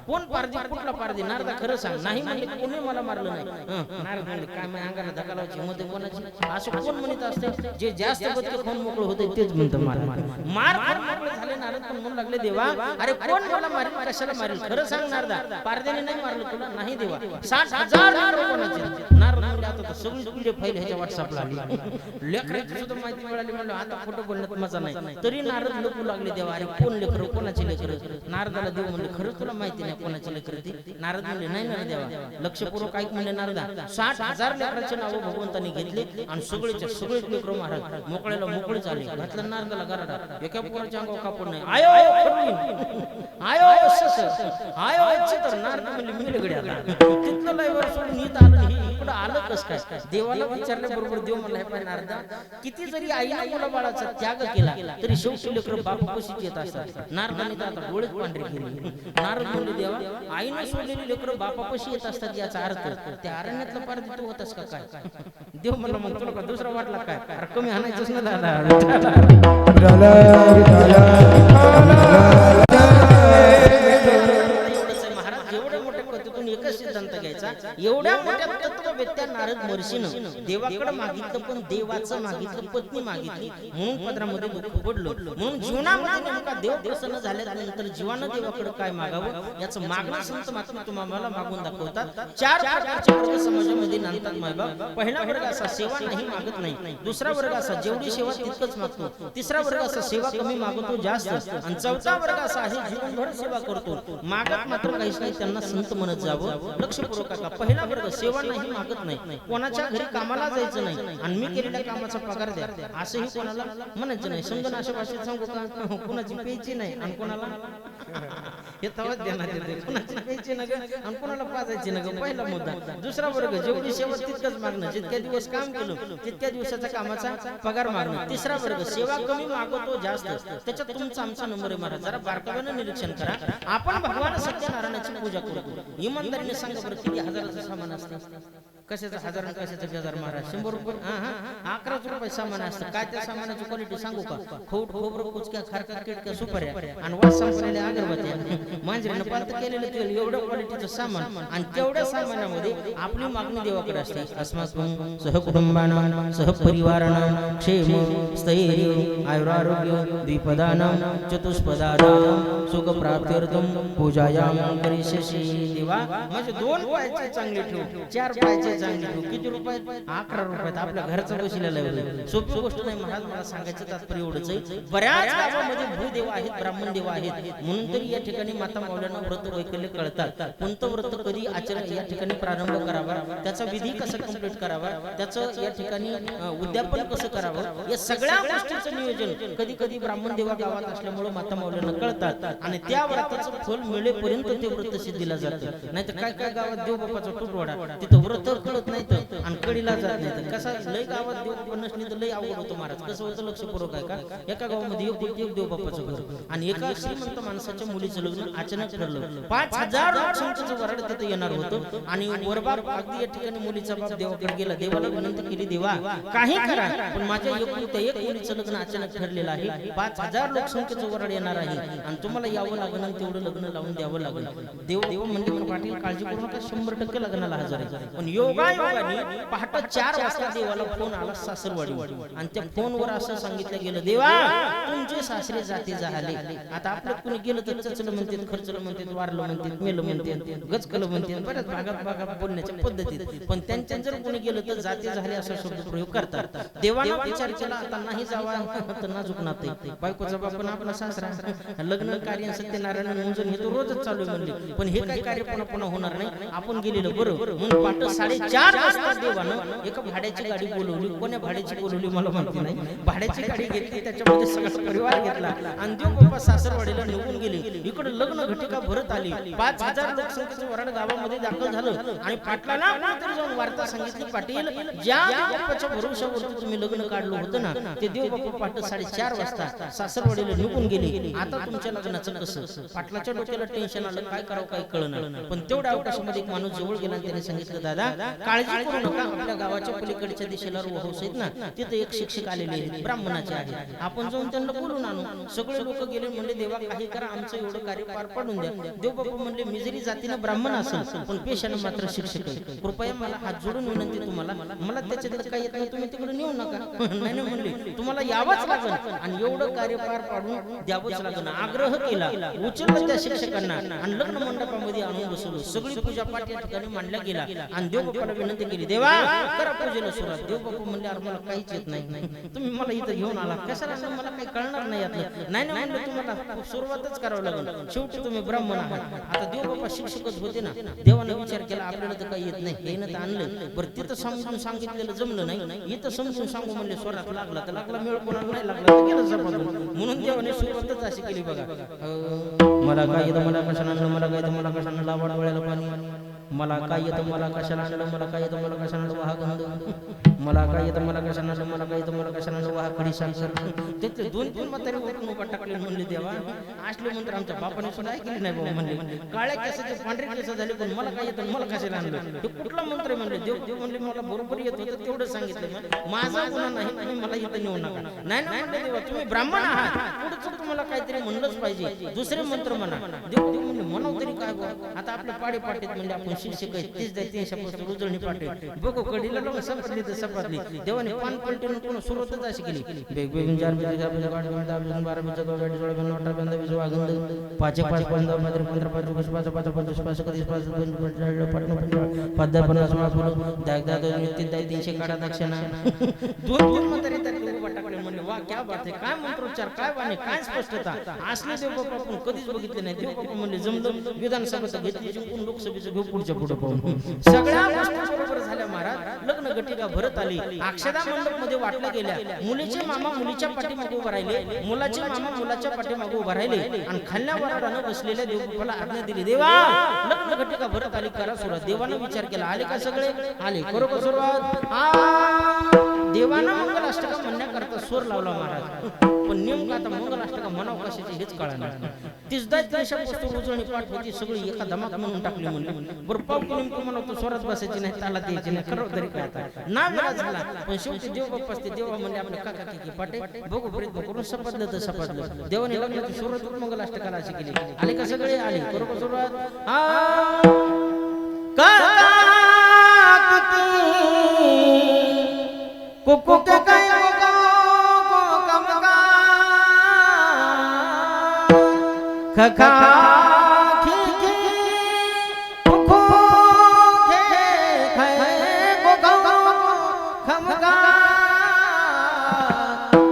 कोण पारदी कुठला पारदी नारदा खरं सांग नाही म्हणले कोणी मला मारलं नाही नारद म्हणले काय माझ्या अंगाला धक्का लावायची मध्ये कोणाची असं कोण म्हणत असते जे जास्त बदके फोन मोकळे होते तेच म्हणतं मार मार मोकळे झाले नारद पण म्हणू लागले देवा अरे कोण मला मारेल कशाला मारेल खरं सांग नारदा पारद्याने नाही मारलं तुला नाही देवा 60,000 कोणाचे नारद म्हणले आता सगळी तुझे फाईल ह्याच्या व्हॉट्सअपला आली लेकराची सुद्धा माहिती मिळाली म्हणलं आता खोटं बोलण्यात मजा नाही तरी नारद लपू लागले देवा अरे कोण लेकर कोणाचे लेकर नारदाला देव म्हणले खरं तुला माहिती नाही कोणाचे लेकर ते नारद म्हणले नाही ना देवा लक्षपूर्वक ऐक म्हणले नारदा 60,000 लेकरांचे नाव भगवंतांनी घेतले आणि सगळेच्या सगळे लेकर महाराज मोकळ्याला मोकळे झाले घातलं नारदाला गराडा एका पोराच्या अंगावर कापड नाही आयो सस आयो तर नारद म्हणले मी गडी आला तिथलं लाईवर सोडून इथं आलं इकडं आलं कस काय देवाला विचारल्याबरोबर देव म्हणला हे नारदा किती जरी आईला मुला बाळाचा त्याग केला तरी शेवटी लेकर बापापाशीच येत असतात नारदाने तर आता डोळेच पांढरे केले नारद म्हणले देवा आईने सोडलेली लेकर बापापाशी येत असतात याचा अर्थ त्या अरण्यातला पारदी तू होतास का काय देव म्हणला मग तुला का दुसरा वाटला काय अरे कमी हाणायचंच ना एवढ्या मोठ्या तत्ववेत्या नारद महर्षीनं देवाकडे मागितलं पण देवाचं मागितलं पत्नी मागितली म्हणून पदरामध्ये दुःख पडलं म्हणून जीवनामध्ये नेमका देव प्रसन्न झाल्यानंतर जीवानं देवाकडे काय मागावं याचं मागणं संत मात्र तुम्हाला मागून दाखवतात 4 प्रकारचे वर्ग समाजामध्ये नांदतात मायबाप पहिला वर्ग असा सेवा नाही मागत नाही दुसरा वर्ग असा जेवढी सेवा तितकंच मागतो तिसरा वर्ग असा सेवा कमी मागतो जास्त आणि चौथा वर्ग असा आहे जीवनभर सेवा करतो मागत मात्र काहीच नाही त्यांना संत म्हणत जावं लक्षपूर्वक का पहिला वर्ग सेवा नाही मागत नाही कोणाच्या घरी कामाला जायचं नाही आणि मी केलेल्या कामाचा पगार द्या असंही कोणाला म्हणायचं नाही समजून अशा भाषेत सांगू का कोणाची प्यायची नाही आणि कोणाला हे तवाच देण्यात येते कोणाची प्यायची नग आणि कोणाला पाजायची नग पहिला मुद्दा दुसरा वर्ग जेवढी सेवा तितकंच मागणं जितक्या दिवस काम केलं तितक्या दिवसाचा कामाचा पगार मागणं तिसरा वर्ग सेवा कमी मागतो जास्त त्याच्यात तुमचा आमचा नंबर आहे महाराज जरा बारकाव्यानं निरीक्षण करा आपण भगवान सत्यनारायणाची पूजा करतो इमानदारीने सांगा बरं किती हजाराचं सामान असतं कशाचं हजार आणि कशाचं हजार महाराज 100 रुपये 11 रुपये सामान असतं काय त्या सामानाची क्वालिटी सांगू का खोट खोबरं कुचक्या खारका किटक्या सुपाऱ्या आणि वास संपलेल्या अगरबत्त्या मांजरीनं पालत केलेलं तेल एवढं क्वालिटीचं सामान आणि तेवढ्या सामानामध्ये आपली मागणी देवाकडे असते अस्माकं सहकुटुंबानां सहपरिवाराणां क्षेम स्थैर्य आयुरारोग्य द्विपदानां चतुष्पदानां सुखप्राप्त्यर्थं पूजायां करिष्यसि देवा म्हणजे 2 पायाचे चांगले ठेव 4 पायाचे चांगले ठेव किती रुपये 11 रुपयात आपल्या घरचा बसलेला आहे सोपी गोष्ट नाही महाराज मला सांगायचं तात्पर्य एवढंच आहे बऱ्याच गावामध्ये भूदेव आहेत ब्राह्मण देव आहेत म्हणून तरी या ठिकाणी माता माऊल्यांना व्रत वैकल्य कळतात कोणतं व्रत कधी आचरण या ठिकाणी प्रारंभ करावा त्याचा विधी कसा कंप्लीट करावा त्याचं या ठिकाणी उद्यापन कसं करावं या सगळ्या गोष्टींचं नियोजन कधी कधी ब्राह्मण देवा गावात असल्यामुळे माता माऊल्यांना कळतात आणि त्या व्रताचं फल मिळेपर्यंत ते व्रत सिद्धीला जातं नाहीतर काय काय गावात देव बाप्पाचा तुटवडा तिथं व्रत कळत नाही तर आणि कडीला जात नाही तर कसा लय गावात देव बाप्पा नसली तर लय अवघड होतो महाराज कसं होतं लक्षपूर्वक आहे का एका गावामध्ये एक देव बाप्पाचं घर आणि एका श्रीमंत माणसाच्या मुलीचं लग्न अचानक ठरलं 5,000 लोकसंख्येचं वराड तिथे येणार होतं आणि वरबाप अगदी या ठिकाणी मुलीचा बाप देवाकडे गेला देवाला विनंती केली देवा काही करा पण माझ्या एक मुलीचं लग्न अचानक ठरलेलं आहे 5,000 लोकसंख्येचं वराड येणार आहे आणि तुम्हाला यावं लागेल आणि तेवढं लग्न लावून द्यावं लागेल देव म्हणजे पाटील काळजी करू नका 100% लग्नाला हजर आहे पण योगायोगाने पहाटे 4 वाजता देवाला फोन आला सासरवाडी आणि त्या फोनवर असं सांगितलं गेलं देवा तुमचे सासरे जाते झाले आता आपलं कुणी गेलं तर चचलं म्हणतात खर्चलं म्हणतात वारलं म्हणतात मेलं म्हणतात गचकलं म्हणतात बऱ्याच भागात बोलण्याच्या पद्धतीत पण त्यांच्या जर कोणी गेलं तर जाते झाले असा शब्द प्रयोग करतात देवाला विचार केला आता नाही जावा तर नाजूक नाते बायकोचा बाप आपला सासरा लग्न कार्य सत्यनारायण मंजून हे तो रोजच चालू म्हणले पण हे काय कार्य पुन्हा होणार नाही आपण गेलेलं बरं म्हणून पाठ 3:30 4 वाजता देवानं एका भाड्याची गाडी बोलवली. कोण्या भाड्याची बोलवली मला माहिती नाही. भाड्याची गाडी घेतली, त्याच्यामध्ये सगळा परिवार घेतला आणि देवबाप्पा सासरवाडीला निघून गेले. इकडे लग्न घटिका भरत आली. 5000 लोकसंख्येचं वराड गावामध्ये दाखल झालं आणि पाटलांना कोणीतरी जाऊन वार्ता सांगितली, पाटील ज्या देवबाप्पाच्या भरोशावरती तुम्ही लग्न काढलं होतं ना, ते देवबाप्पा पहाटे 4:30 वाजता सासरवाडीला निघून गेले. आता तुमच्या लग्नाचं कसं? पाटलाच्या डोक्याला टेन्शन आलं, काय करावं काय कळणार. पण तेवढ्या अवकाशामध्ये एक माणूस जवळ गेला आणि त्याने सांगितलं, दादा काळजी करू नका, आपल्या गावाच्या पलीकडच्या दिशेला हाऊस आहेत ना, तिथे एक शिक्षक आलेले आहेत, ब्राह्मणाचे आहेत, आपण जाऊन त्यांना बोलून आणू. सगळे लोक गेले, म्हणले देवा काही करा, आमचं एवढं कार्य पार पाडून द्या. देवबाप्पा म्हणले, मी जरी जातीनं ब्राह्मण असेल पण पेशानं मात्र शिक्षक आहे, कृपया मला हात जोडून विनंती तुम्हाला, मला त्याच्यातलं काही येत नाही, तुम्ही तिकडे नेऊ नका. नाही म्हणले, तुम्हाला यावंच लागेल आणि एवढं कार्य पार पाडून द्यावंच लागेल. आग्रह केला, उचललं त्या शिक्षकांना आणि लग्न मंडपामध्ये आणून बसवलं. सगळी पूजा पाठ या ठिकाणी मांडल्या गेला आणि देवबाप्पाला विनंती केली, देवा करा पूजेला सुरुवात. देवबाप्पा म्हणले, अरे मला काहीच येत नाही, तुम्ही मला इथं घेऊन आला कशाला, मला काही कळणार नाही यातलं. नाही म्हणलं, तुम्हाला सुरुवातच करावं लागेल, शेवटी तुम्ही ब्राह्मण आहात. आता देवबाप्पा शिक्षकच होते ना, देवाने विचार केला आपल्याला तर काही येत नाही, हे ना तर आणलं बरं, तिथं समजून सांगितलेलं जमलं नाही, इथं समजून सांगू म्हणले, स्वरात लागला तर लागला, मेळ कोणाला नाही लागला तर गेलं सपाटून. म्हणून देवाने सुरुवातच अशी केली बघा, मला काय येतं, मला कशाला आणलं, मला काय येतं, मला कशाला लावड डोळ्याला पाणी, मला काय येतं, मला कशाला आणलं, मला काय येतं, मला कशाला आणलं वाहा गंध, मला काय येतं, मला कशाला आणलं, मला काय येतं, मला कशाला आणलं वाहा खडी साखर. त्यातले 2-3 म्हातारे उठून उभा टाकले. म्हणले, देवा असले म्हणतात आमच्या बापाने सुद्धा ऐकले नाही बाबा. म्हणले, काळ्या केसाचे पांढरे केस झाले पण मला काय येतं, मला कशाला आणलं, हे कुठला मंत्र म्हणले. देव म्हणले, मला बरोबर येत होतं तेवढं सांगितलं, माझा गुन्हा नाही, तुम्ही मला इथं नेऊ नका. नाही म्हणले, देवा तुम्ही ब्राह्मण आहात, पुढचं तुम्हाला काहीतरी म्हणलंच पाहिजे, दुसरे मंत्र म्हणा. देव म्हणले, म्हणाव तरी काय बघ, आता आपल्या पाडे पाटेत म्हणजे आपण शिक्षक आहेत, 30-300 उजळणी पाटे बघू, कडीला लावून सपटली तर सपाटली. देवाने पान पलटीनं पूर्ण सुरुवातच अशी केली, वेगवेगळी 4 काढा दक्षिणा. 2 म्हातारे म्हणले, वा क्या बात आहे, काय मंत्रोच्चार, काय वाणी, काय स्पष्टता, असले देवबाप्पा आपण कधीच बघितले नाही. देवबाप्पा म्हणले, जमलं, विधानसभेचं घेतली जिंकून, लोकसभेचं घेऊ पुढच्या पुढे पाहून. सगळ्या गोष्टी बरोबर झाल्या महाराज. लग्न घटिका भरत आली, अक्षदा मंडप मध्ये वाटल्या गेल्या. मुलीचे मामा मुलीच्या पाठीमागे उभे राहिले, मुलाचे मामा मुलाच्या पाठीमागे उभे राहिले आणि खाल्ल्या वराडानं बसलेल्या देवबाप्पाला आज्ञा दिली, देवा लग्न घटिका भरत आली, करा सुरुवात. देवानं विचार केला, आले का सगळे? आले, करू का सुरुवात? देवानं मंगल अष्टका म्हणण्याकरता सूर लावला महाराज, पण नेमकं आता मंगल अष्टका म्हणावं कशाचे हेच कळणार. 30-300 उजळणी पाठ होती, सगळी एका धमाक म्हणून टाकली. म्हणले, बरं पाव नेमकं म्हणतो स्वरात बसायची नाही, ताला द्यायची नाही, खरं तरी काय आता ना वेळा झाला. पण शेवटी देवबाप्पा असते, देवा म्हणले आपले काका की पाटे बघू प्रयत्न करून सपाटलं तर सपाटलं. देवाने लग्नाची सुरुवात मंगल अष्टकाला अशी केली. आले का सगळे? आले, करू का सुरुवात? खखा खी खी खुखो खे खे गोगा खमगा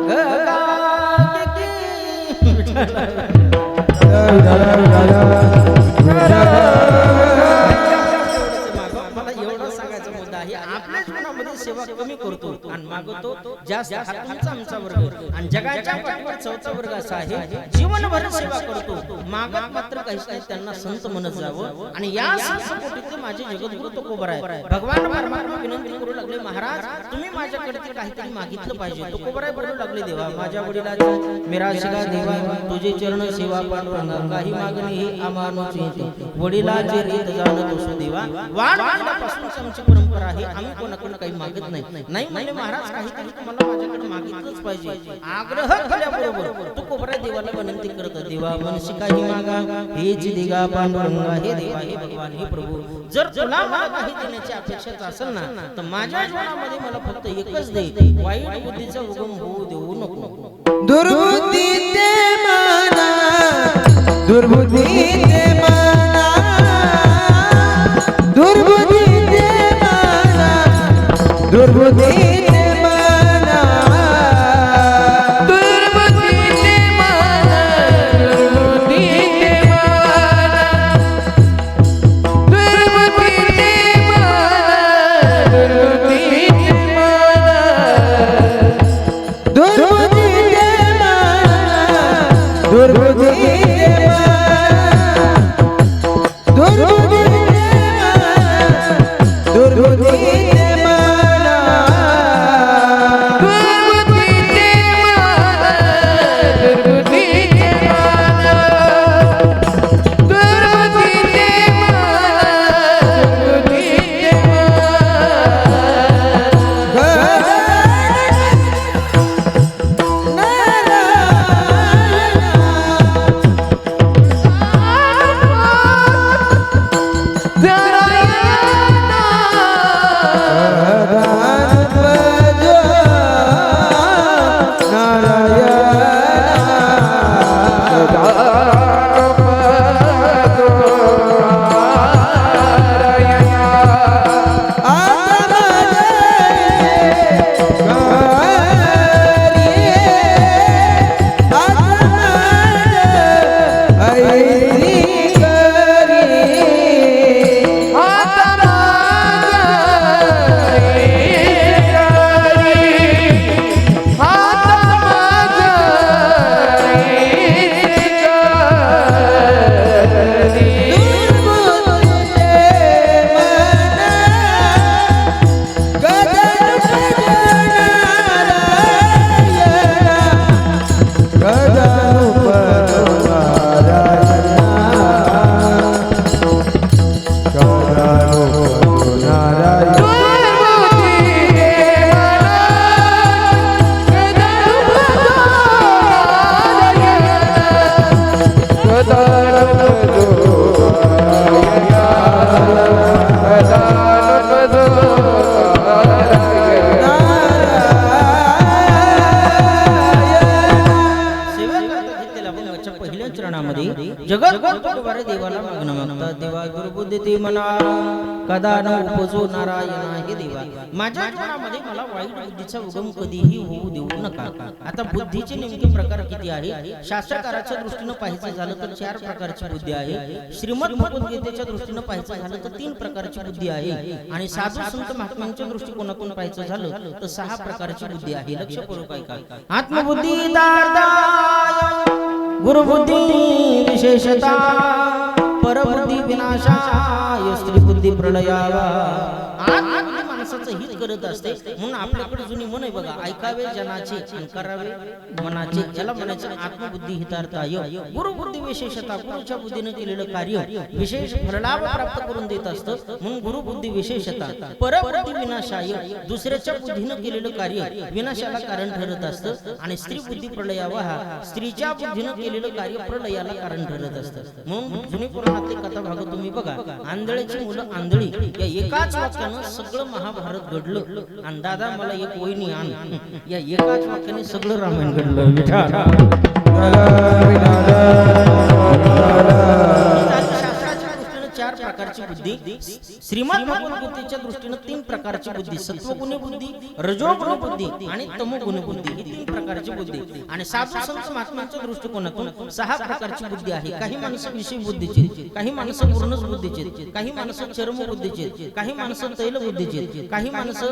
गगा की मला एवढं सांगायचं मुद्दा आहे, आपल्या जीवनामध्ये सेवा कमी करतो आणि मागवतो जास्त. आमचा वर्ग आणि जगाच्या पाठीवर 4था वर्ग असा आहे, जीवनभर सेवा करतो, मागत मात्र काहीच नाही, त्यांना संत म्हणत जावं. आणि या संतपोटीचे माझे जगद्गुरु तुकोबा आहे. भगवान परमात्मा विनंती करू लागले, महाराज तुम्ही माझ्याकडे काहीतरी मागितलं पाहिजे. तुकोबा बोलू लागले, देवा माझ्या वडिलाची मिराशिका देवा, तुझे चरण सेवा पांडुरंगा, काही मागणी ही अमानुची, वडिलाचे रीत जाणतो सो देवा. वाढपासूनच आमची परंपरा आहे, आम्ही कोणाकडून काही मागत नाही. नाही म्हणजे महाराज काहीतरी तुम्हाला माझ्याकडे मागितलंच पाहिजे. आग्रह केल्याबरोबर तुकोबा देवाला विनंती करत, देवा मनसी काही मागा, हेच दिगा पांडुरंगा, हे देवा हे भगवान हे प्रभू, जर तुला मला काही देण्याची अपेक्षा असेल ना तर माझ्या जीवनामध्ये मला फक्त एकच दे, वाईट बुद्धीचा उगम होऊ देऊ नको. दुर्बुद्धी ते मना, दुर्बुद्धी ते मना, दुर्बुद्धी ते मना, दुर्बुद्धी ते मना, दुर्बुद्धी ते मना, दुर्बुद्धी ते मना, दुर्बुद्धी ते मना, दुर्बुद्धीचे मना दुर्बुद्धीचे मन दुर्बुद्धीचे मन दुर्बुद्धीचे जगत देवाला मागणं मागता देवा दुर्बुद्धी ते मना कदा न उपजो नारायण हे देवा माझ्या जीवनामध्ये मला वाईट बुद्धीचा उगम कधीही होऊ देऊ नका. आता बुद्धीचे नेमके प्रकार किती आहे? शास्त्रकाराच्या दृष्टीने पाहायचं झालं तर 4 प्रकारची बुद्धी आहे. श्रीमद भगवद्गीतेच्या दृष्टीने पाहायचं झालं तर 3 प्रकारची बुद्धी आहे. आणि साधू संत महात्म्यांच्या दृष्टिकोनातून पाहायचं झालं तर 6 प्रकारची बुद्धी आहे. लक्षपूर्वक ऐका. आत्मबुद्धी दार्दाय गुरुबुद्धी विशेषता परबुद्धी विनाशाय स्त्रीबुद्धी प्रलयावा. आत्मबुद्धी माणसाचं हित करत असते म्हणून आपल्याकडे जुनी म्हण आहे बघा, ऐकावे जनाचे आणि करावे मनाचे. याला म्हणायचं आत्मबुद्धी हितार्थाय. गुरुबुद्धी विशेषता गुरुच्या बुद्धीने केलेलं कार्य विशेष फललाभ प्राप्त करून देत असतं म्हणून गुरुबुद्धी विशेषता. परबुद्धी विनाशाय दुसऱ्याच्या बुद्धीने केलेलं कार्य विनाशाला कारण ठरत असतं. आणि स्त्री बुद्धी प्रलयावा स्त्रीच्या बुद्धीने केलेलं कार्य प्रलयाला कारण ठरत असतं. म्हणून जुनी पुराणातली कथा भाग तुम्ही बघा. आंधळीची मुलं आंधळी या एकाच वाक्यानं सगळं महाभारत घडलं. आणि दादा मला एक वहिनी आण या एकाच वाक्याने सगळं रामायण घडलं. शास्त्राच्या दृष्टीने 4 प्रकारची बुद्धी. श्रीमद भगवद्गीतेच्या दृष्टीने 3 प्रकारची बुद्धी. सत्वगुणी बुद्धी, रजोगुणी बुद्धी आणि तमोगुणी बुद्धी ही 3 प्रकारची बुद्धी. आणि साधू संत महात्म्यांच्या दृष्टिकोनातून 6 प्रकारची बुद्धी आहे. काही माणसं विषय बुद्धीचे, काही माणसं पूर्णच बुद्धीचे, काही माणसं चर्म बुद्धीचे, काही माणसं तैल बुद्धीचे, काही माणसं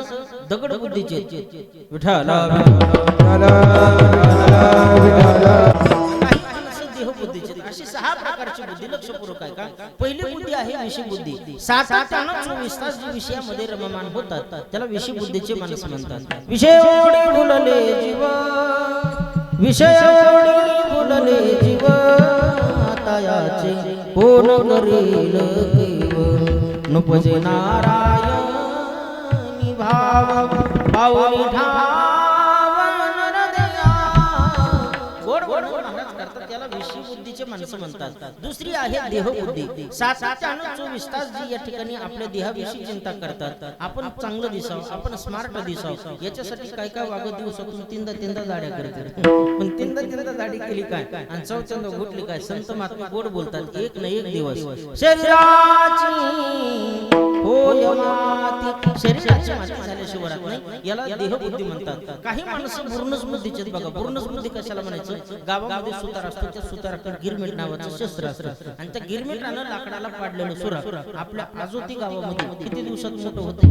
दगड बुद्धीचे. विठाला देह बुद्धीचे. अशी 6 प्रकारची बुद्धी. लक्षपूर्वक आहे का? पहिली बुद्धी आहे विषय बुद्धी. 7-8 आणि 24 तास जी विषयामध्ये रममान होतात त्याला विषय बुद्धीचे माणस म्हणतात. विषय बोलले जीव विषय बोलले जीव आता याचे कोण करील केव नुपजे नारायणी भाव पावनी ठाव नरदया. गोड गोड महाराज करतात त्याला विषय बुद्धीचे माणसं म्हणतात. दुसरी आहे देह बुद्धी. 7-8 आणि 24 तास जी या ठिकाणी आपल्या देहाविषयी चिंता करतात. आपण चांगलं दिसावं, आपण स्मार्ट दिसावं याच्यासाठी काय काय वागत दिवसातून 3दा दाड्या करतात. पण 3दा दाढी केली काय आणि 4थ्यांदा घुटली काय? संत महात्मा गोड बोलतात एक ना एक दिवस शरीराची होय माती. शरीराची माती झाल्याशिवाय राहत नाही. याला देह बुद्धी म्हणतात. काही माणसं पूर्णच बुद्धीचे बघा. पूर्णच बुद्धी कशाला म्हणायचं? गावामध्ये सुतार असतो त्या सुताराकडे गिरमिट नावाचं शस्त्र असतं आणि त्या गिरमिटानं लाकडाला पाडलेलं सुरा आपल्या आजोती गावामध्ये किती दिवसात मोठं होतं?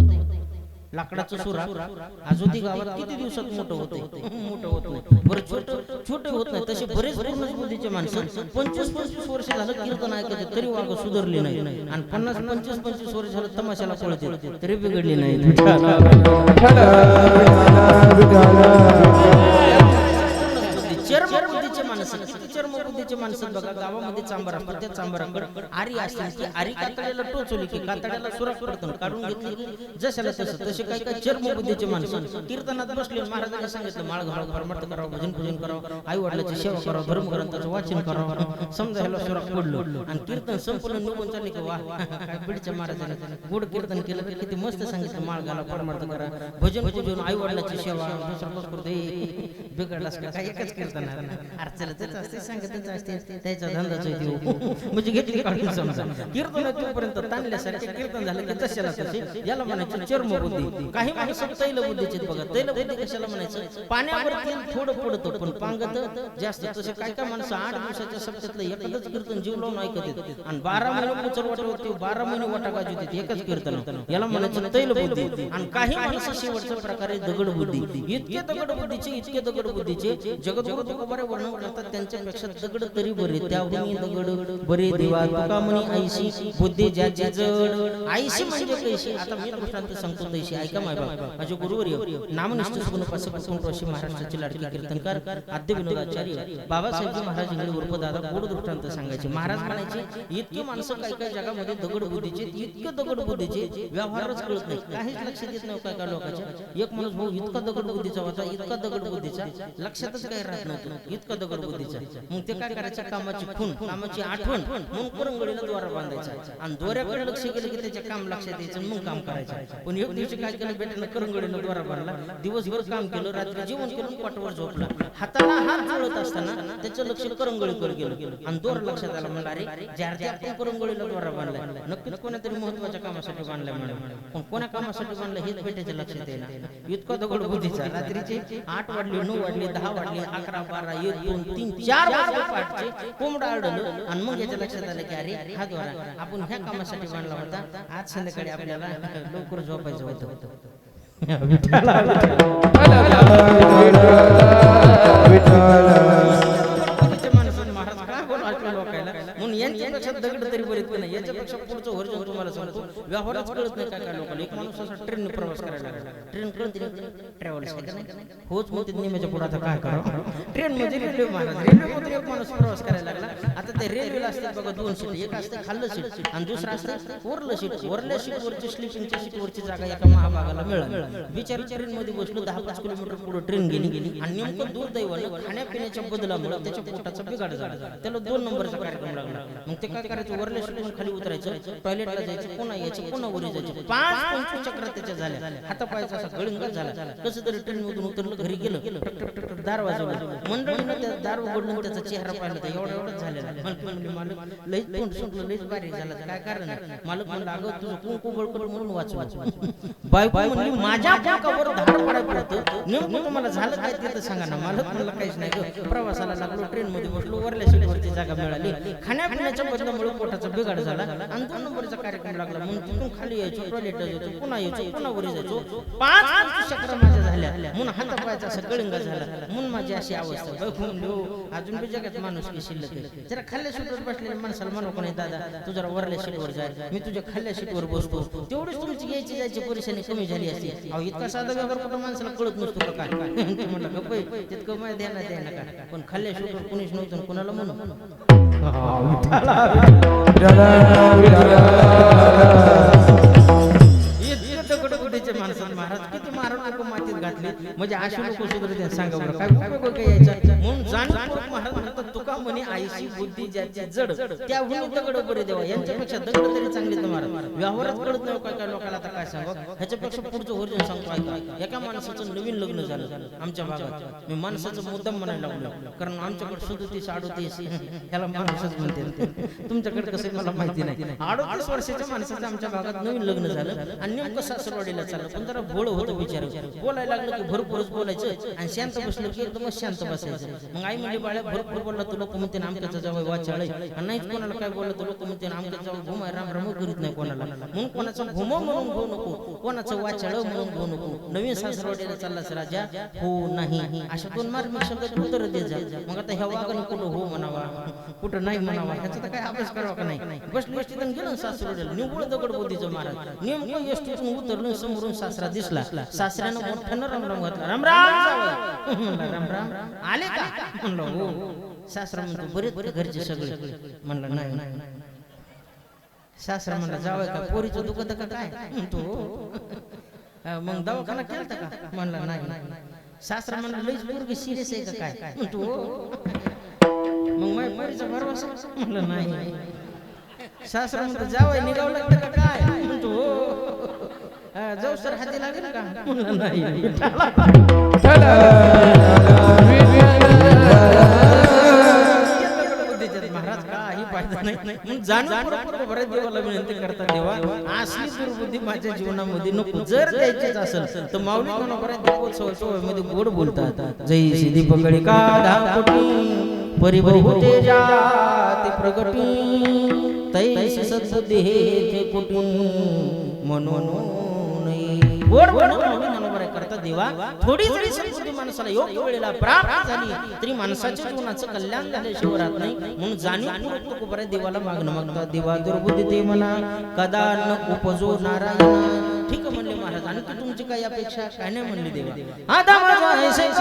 लाकडाचं सुरा आजोती गावात किती दिवसात मोठं होते मोठं होत नाही बरं छोटे होत नाही तसे बरेच पूर्ण बुद्धीचे माणसं 25-25 वर्ष झालं कीर्तन ऐकत तरी वाग सुधारली नाही आणि 50-25 वर्ष झालं तमाशाला पळते तरी बिघडली नाही चर्मबुद्धीचे माणसं किती चर्मबुद्धीचे माणसं बघा गावामध्ये चांबार असतात त्या चांबाराकडे आरी असते की आरी कातड्याला टोचवली की कातड्याला सुराख पडतो काढून घेतली की जशाला तसं तसे काही काही चर्मबुद्धीचे माणसं कीर्तनात बसले महाराजांनी सांगितलं माळ घाल परमार्थ करावं भजन पूजन करावं आई वडिलांची सेवा करावं धर्मग्रंथाचं वाचन करावं समजा ह्याला सुराख पडलो आणि कीर्तन संपूर्ण निघून चालले की वा काय पिढीच्या महाराजांनी गोड कीर्तन केलं की किती मस्त सांगितलं माळ घाला परमार्थ करा भजन पूजन आई वडिलांची सेवा दुसरा करते बिघडलास का काय एकच कीर्तन अर्चलाच असते सांगतच असते त्याचा धंदाच म्हणजे घेतली काढून समजा कीर्तन तोपर्यंत ताणल्यासारखे कीर्तन झालं की तशाला तसे याला म्हणायचं चर्मबुद्धी काही माणसं तैलबुद्धीचे बघा तैलबुद्धी कशाला म्हणायचं पाण्यावर तेल थोडं पडतं पण पांगत जास्त तसे काय काय माणसं 8 दिवसाच्या सप्त्यातलं एकच कीर्तन जीव लावून ऐकत येत आणि 12 महिने उचल वाटवते 12 महिने वाटा गाजवते एकच कीर्तन याला म्हणायचं तैलबुद्धी आणि काही माणसं शेवटच्या प्रकारे दगडबुद्धी इतके दगडबुद्धीचे जगद्गुरु तुकोबारे वर्णन करतात त्यांच्यापेक्षा दगड तरी बरे त्याहून दगड बरे देवा तुका म्हणी ऐशी बुद्धी ज्याची जड ऐशी म्हणजे कैशी आता मी दृष्टांत सांगतो तैशी ऐका माझे गुरुवर्य नामनिष्ठ सुगुणोपासक कुंटवाशी महाराष्ट्राचे लाडके कीर्तनकार आद्य विनोदाचार्य बाबासाहेब महाराज इंगळे उर्फ दादा गोड दृष्टांत सांगायचे महाराज म्हणायचे इतकी माणसं काही काही जगामध्ये दगड बुद्धीचे इतके दगड बुद्धीचे व्यवहारच कळत नाही काहीच लक्षात येत नाही काय काय लोकांच्या एक माणूस भाऊ इतका दगड बुद्धीचा होता इतका दगड बुद्धीचा लक्षातच काही राहत नव्हतं इतका दगड बुद्धीचा मग ते काय करायचं कामाची खून कामाची आठवण मग करंगळीला द्वारा बांधायचा आणि दोऱ्याकडे लक्ष गेलं की त्याच्या काम लक्षात यायचं मग काम करायचं पण एक दिवशी काय केलं बेटानं करंगळीला द्वारा बांधला दिवसभर काम केलं रात्री जेवण केलं पाठवर झोपला हाताला हात जोडत असताना त्याचं लक्ष करंगळीकडे गेलं आणि दोर लक्षात आला मला अरे ज्याच्या आपण करंगळीला द्वारा बांधलाय नक्कीच कोणातरी महत्वाच्या कामासाठी बांधलाय म्हणे पण कोणा कामासाठी बांधलं हेच बेटाच्या लक्षात येणार इतका दगड बुद्धीचा रात्रीचे 8 वाजले 9 वाजले 10 वाजले 11 12 1 2 3 4 वाजले पाठचे कोंबडा आढळलं आणि मग याच्या लक्षात आलं की अरे हा द्वारा आपण ह्या कामासाठी बांधला होता आज संध्याकाळी आपल्याला लवकर झोपायचं होतं म्हणून यांच्यापेक्षा दगड तरी बरेच नाही याच्यापेक्षा पुढचं वर्जन तुम्हाला सांगतो व्यवहारच कळत नाही काय काय लोकांना एक माणूस असा ट्रेनने प्रवास करायला लागला ट्रेन कळते ट्रॅव्हल्स आहे का नाही होच मग ते नेहमीच्या पुढे आता काय करावं ट्रेन मध्ये रेल्वे महाराज रेल्वेमध्ये एक माणूस प्रवास करायला लागला आता ते रेल्वेला असतात बघा 2 सीट एक असते खाल्लं सीट आणि दुसरं असतं वरलं सीट वरल्या सीटवरची स्लीपिंगच्या सीटवरची जागा एका महाभागाला मिळाली बिचारी ट्रेन मध्ये बसलो 10-5 किलोमीटर पुढे ट्रेन गेली आणि नेमकं दुर्दैवानं खाण्यापिण्याच्या बदलामुळे त्याच्या पोटाचा बिघाड झाला त्याला 2 नंबरचा कार्यक्रम लागला मग ते काय करायचं वरल्या सीटवरून खाली उतरायचं टॉयलेटला जायचं पुन्हा यायचं पुन्हा वरी जायचं 5-25 चक्र त्याच्या झाल्या हातापायाचा असा गळंगच झाला कसं तरी ट्रेन मधून उतरलं घरी गेलं दार वाजवलं मंडळीनं त्या दार उघडलं त्याचा चेहरा पाहिला तर एवढंच झालेला मालक लईच तोंड सुटलं लईच बारीक झालं काय कारण मालक म्हणलं अगं तुझं कुंकू गळपड म्हणून वाचवा बायको म्हणली माझ्या पोटावर धार पडायला पडतं नेमकं तुम्हाला झालं काय ते तर सांगा ना मालक म्हणलं काहीच नाही प्रवासाला लागलो ट्रेन मध्ये बसलो वरल्या सीटवरची जागा मिळाली खाण्यापिण्याच्या बदलामुळे पोटाचा बिघाड झाला आणि 2 नंबरचा कार्यक्रम लागला म्हणून तिथून खाली यायचो टॉयलेटला जायचो पुन्हा यायचो पुन्हा वरी जायचो 5 चक्र माझ्या झाल्या म्हणून हातापायाचा असा गळंगा झाला म्हणून माझी अशी अवस्था अजून बी जगात माणूस की शिल्लक आहे जरा खाल्ल्या सीटवर बसलेल्या माणसाला म्हणू कोणी दादा तू जरा वरल्या सीटवर जाय मी तुझ्या खाल्ल्या सीटवर बसतो तेवढीच तुमची घ्यायची जायची परेशानी कमी झाली असते अहो इतका साधा व्यवहार कुठं माणसाला कळत नसतो का काय म्हणलं गप्प तितकं माहिती देणार द्या नका पण खाल्ल्या सीटवर कुणीच नव्हतं कोणाला म्हणू महाराज किती महाराज लोक मातीत घातले म्हणजे अशी लोक सुद्धा सांगा बरं काय उपयोग काय यायचा म्हणून जाणीवपूर्वक महाराज म्हणतात तुका म्हणे आईशी बुद्धी ज्याची जड त्याहून दगड बरे देवा यांच्यापेक्षा दगड तरी चांगले तर महाराज व्यवहारच कळत नाही काय काय लोकांना आता काय सांगा ह्याच्यापेक्षा पुढचं वर्जन सांगतो ऐका एका माणसाचं नवीन लग्न झालं आमच्या भागात मी माणसाचं मुद्दाम म्हणायला लागलो कारण आमच्याकडे 37-38 ह्याला माणूसच म्हणते तुमच्याकडे कसं मला माहिती नाही 38 वर्षाच्या माणसाचं आमच्या भागात नवीन लग्न झालं आणि नेमकं सासरवाडीला चाललं पण जरा भोळ होतं विचार बोलायला लागलं की भरपूरच बोलायचं आणि शांत बसलं की एकदम शांत बसायचं मग आई म्हणजे बाळ्या भरपूर बोलला तुला म्हणते आमच्याचा जवळ वाचाळ आहे नाहीच कोणाला काय बोललं तर लोक म्हणते आमच्या घुमाय राम राम करीत नाही कोणाला म्हणून कोणाचं घुमो म्हणून घेऊ नको कोणाचं वाचाळ म्हणून घेऊ नको नवीन सासरवाडीला चाललास राजा हो नाही अशा दोन मार्मिक शब्दात उत्तर दे जा मग आता ह्या वागणं कुठं हो म्हणावा कुठं नाही म्हणावा ह्याचा तर काय अभ्यास करावा का नाही बसली एसटीतून गेलं सासरवाडीला निव्वळ दगड बोधीचं महाराज नेमकं एसटीतून उतरलं समोरून सासरा दिसला सासऱ्यानं मोठ्यानं राम राम घातला राम राम म्हणला राम राम आले का म्हणलं हो सासरा म्हणतो बरेच बरेच घरचे सगळे म्हणलं नाही सासरा म्हणला जावं का पोरीचं दुखत का काय म्हणतो मग दवाखाना केलता का म्हणला नाही सासरा म्हणला लईच पोरगी सिरियस आहे का काय म्हणतो मग माझ्या पोरीचा भरवसा म्हणलं नाही सासरा म्हणतो जावं निघावं लागतं का काय म्हणतो जाऊ सर हाती लागेल का म्हणलं नाही महाराज काही पाहिजे नाही जाणून बऱ्याच देवाला विनंती करतात देवा असली दुर्बुद्धी माझ्या जीवनामध्ये नको जर द्यायचीच असेल तर माऊली कोणा बऱ्याच दीपोत्सव मध्ये गोड बोलतात जय श्री दीपगडी का धाम परिभव तेजा ते प्रगटी तैसी सद्बुद्धी हे ते कुटुंब म्हणून गोड गोड करता देवा थोडी जरी सद्बुद्धी माणसाला योग्य वेळेला प्राप्त झाली तरी माणसाच्या जीवनाचं कल्याण झाल्याशिवाय राहत नाही म्हणून जाणीवपूर्वक तुको बऱ्या देवाला मागणं मागतात देवा दुर्बुद्धी ते म्हणा कदा न उपजो नारायण ठीक म्हणले महाराज आणि तुमची काही अपेक्षा काय नाही म्हणली देवा आता माझा ऐसे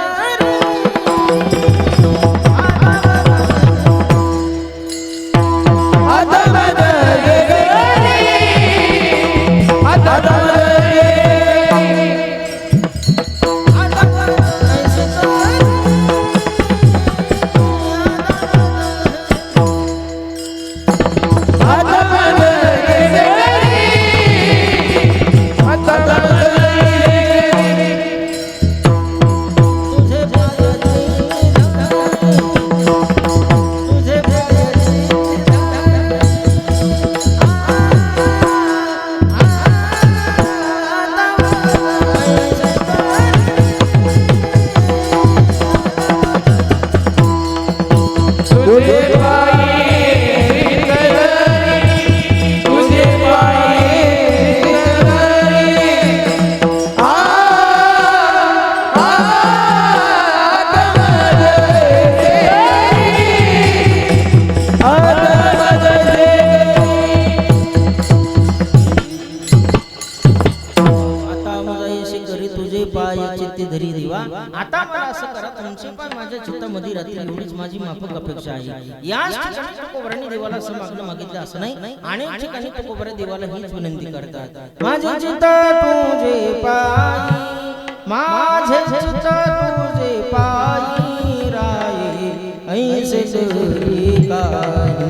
आता मला असं करा तुमचे पाय माझ्या चित्तामध्ये राहतील एवढीच माझी माफक अपेक्षा आहे याच ठिकाणी तुकोबरांनी देवाला असं मागणं मागितलं असं नाही अनेक ठिकाणी तुकोबरा देवाला हीच विनंती करतात माझे चित्त तुझे पायी माझे चित्त तुझे पायी राये ऐसे जरी काय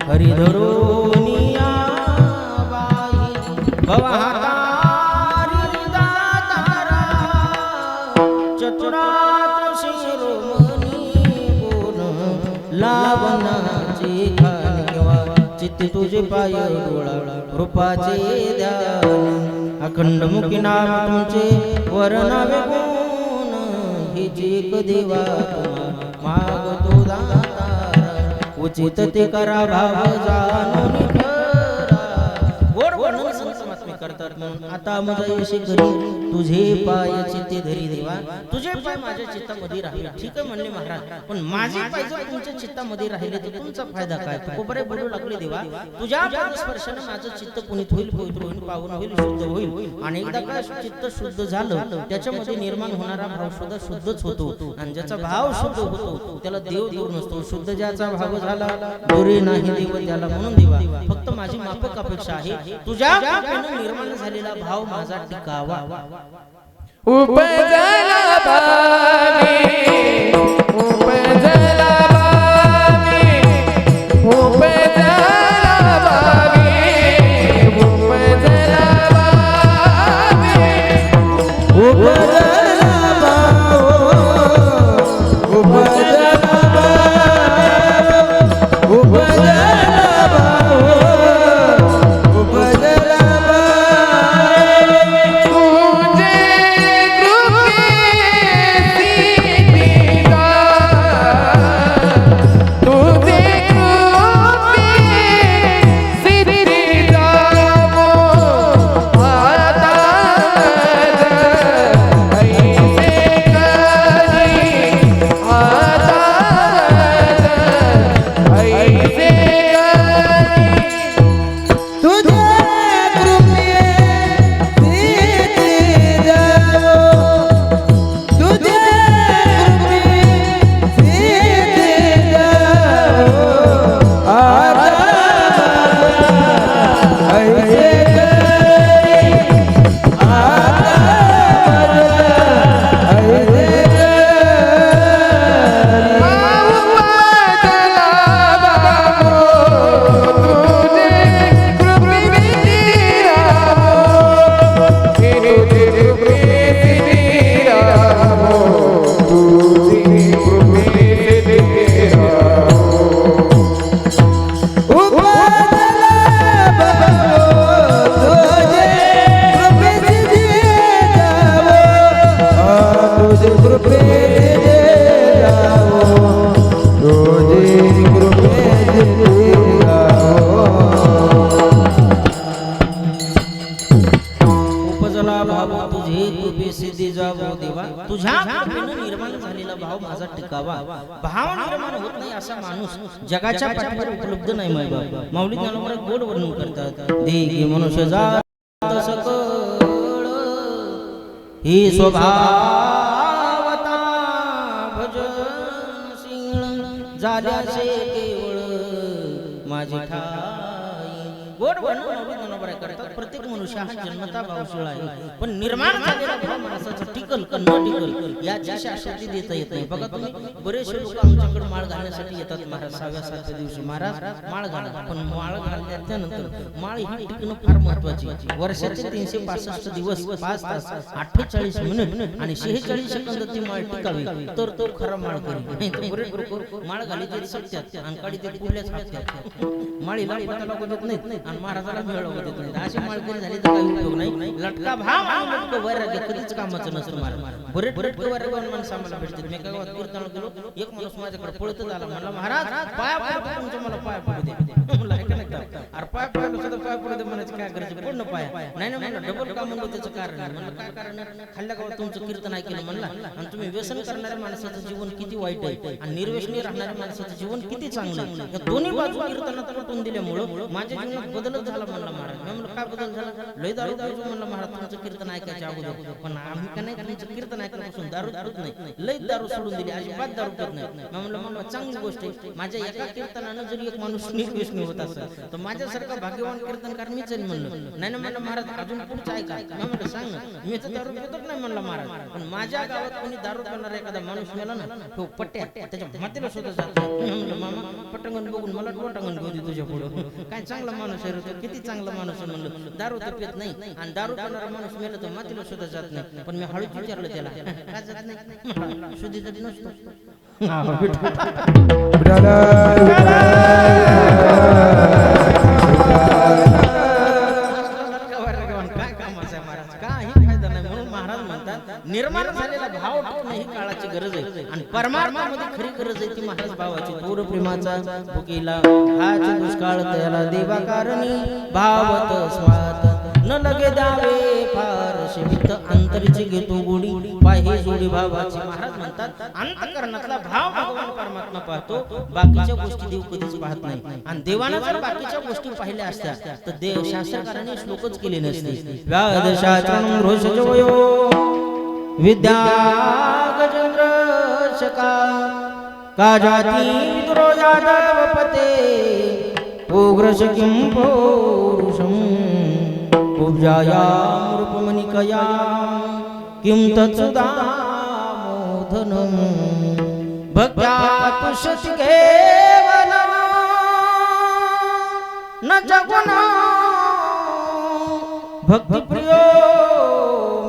हरी धरोनिया बाई भवहाता लावणाचे खान केव्हा चित्त तुझे पाय डोळा रूपाचे ध्यान अखंड मुखी नाम तुमचे वरनावे गुण हे जे देवा मागतो दाता उचित ते करा भाव जाणून गोड वर्णन संतमात्मे करतात म्हणून आता माझा यशी करी तुझे पाय चित्ते धरी देवा तुझे पाय माझ्या चित्तामध्ये राहिले ठीक आहे म्हणले महाराज पण माझे पाय जर तुमच्या चित्तामध्ये राहिले तर तुमचा फायदा काय कोबरे बोलू लागले देवा तुझ्या स्पर्शाने माझं चित्त पुनीत होईल पवित्र होईल पावन होईल शुद्ध होईल आणि एकदा का चित्त शुद्ध झालं त्याच्यामध्ये निर्माण होणारा भाव सुद्धा शुद्धच होतो आणि ज्याचा भाव शुद्ध होतो त्याला देव दूर नसतो शुद्ध ज्याचा भाव झाला दोरे नाही देव त्याला म्हणून देवा फक्त माझी माफक अपेक्षा आहे तुझ्या कृपेने निर्माण झालेला भाव माझा टिकावा उपजला भावी उपजला भावी उपजला भावी उपजला भावी उपजला भाव उपजला भाव उपजला तुझे कृपेची भाव तुझे कृपे सिद्धी जावो देवा तुझ्या कृपेने निर्माण झालेला भाव माझा टिकावा भाव निर्माण होत नाही असा माणूस जगाच्या पाठीवर उपलब्ध नाही मायबा माऊली ज्ञानोबा गोड वर्णन करतात देही मनुष्य जात सकळ ही स्वभावता भजन सिंह झाल्याचे केवळ माझी ठाई गोड वर्णन माऊली ज्ञानोबा करतात प्रत्येक मनुष्य हा जन्मता भावशीळ आहे पण निर्माण झालेला भाव माणसाचा टिकल का न टिकल याची शाश्वती देता येत नाही बघा तुम्ही बरेचसे लोक आमच्याकडे माळ घालण्यासाठी येतात महाराज 6व्या-7व्या दिवशी महाराज माळ घाला पण माळ घालल्यानंतर माळ ही टिकणं फार महत्वाची वर्षाचे 365 दिवस 5 तास 48 मिनिट आणि 46 सेकंद ती माळ टिकावी तर तो खरा माळ करी नाही तर बरेच लोक माळ घालीत सत्यात आणि काढी ते पुढल्याच हातात माळीला पता लागू देत नाहीत आणि महाराजाला मिळवू देत नाहीत अशी माळकरी झाली तर काही उपयोग नाही लटका भाव आणि लटका वैराग्य कधीच कामाचं नसतं महाराज बरेच वैराग्यवान माणसं आम्हाला भेटतात मी एका गावात कीर्तन गेलो एक माणूस माझ्याकडे पळतच आला म्हणला महाराज पाया पडतो तुमचं मला पाया पडू दे म्हणलं ऐका नाही का अरे पाया पडलो सुद्धा पाया पडू दे म्हणायचं काय करायचं पडणं पाया नाही नाही म्हणलं डबल का म्हणलं त्याचं कारण आहे म्हणलं काय कारण खाल्ल्या गावात तुमचं कीर्तन ऐकलं म्हणलं आणि तुम्ही व्यसन करणाऱ्या माणसाचं जीवन किती वाईट आहे आणि निर्व्यसनी राहणाऱ्या माणसाचं जीवन किती चांगलं आहे या दोन्ही बाजू कीर्तनात पटवून दिल्यामुळं माझ्या जीवनात बदलच झाला म्हणला महाराज मी म्हणलं काय बदल झाला लय दारू पाहिजे म्हणलं महाराज तुमचं कीर्तन ऐकायच्या अगोदर पण आम्ही का नाही तुमचं कीर्तन ऐकल्यापासून दारू पीत नाही लय दारू सोडून दिली अजिबात दारू पीत नाही मी म्हणलं मग चांगली गोष्ट आहे माझ्या एका कीर्तनानं जरी एक माणूस निर्व्यसनी होत असेल तर माझ्यासारखा भाग्यवान कीर्तनकार मीच आहे म्हणलं नाही ना म्हणलं महाराज अजून पुढचं ऐका मी म्हणलं सांग ना मी तर दारू पितच नाही म्हणलं महाराज पण माझ्या गावात कोणी दारू पिणारा एखादा माणूस मेला ना तो पट्ट्या त्याच्या मातेला सुद्धा जात नाही म्हणलं मामा पटंगण बघून मला टोटंगण घेऊ दे तुझ्या पुढं काय चांगला माणूस आहे रे किती चांगला माणूस आहे म्हणलं दारू तर पित नाही आणि दारू पिणारा माणूस मेला तर मातीला सुद्धा जात नाही पण मी हळूच विचारलं त्याला काय जात नाही शुद्धी जात नसतो काय कामाचं आहे महाराज काही फायदा नाही म्हणून महाराज म्हणतात निर्माण झालेला भाव टिकणं ही काळाची गरज आहे आणि परमार्थामध्ये खरी गरज आहे ती महाराज भावाची थोर प्रेमाचा भुकेला हाच दुष्काळ त्याला देवा कारणी भावत स्वात न लगे द्यावे फार शिवित अंतरीची घेतो गोडी पाहि जोडी भावाची महाराज म्हणतात अंतकरणातला भाव भगवान परमात्मा पाहतो बाकीच्या गोष्टी देव कधीच पाहत नाही आणि देवाने जर बाकीच्या गोष्टी पाहिल्या असत्या तर देव शास्त्रकारांनी श्लोकच केले नसते व्याद शास्त्रम रोषजवयो विद्या गजेंद्र शका का जाती विद्रो यादवपते उग्रश किं पौरुषम उपजाया रूपमणिकया किं तत्सुदामोधनं भक्त्या तुष्यति केवलं न जगुना भक्तिप्रियो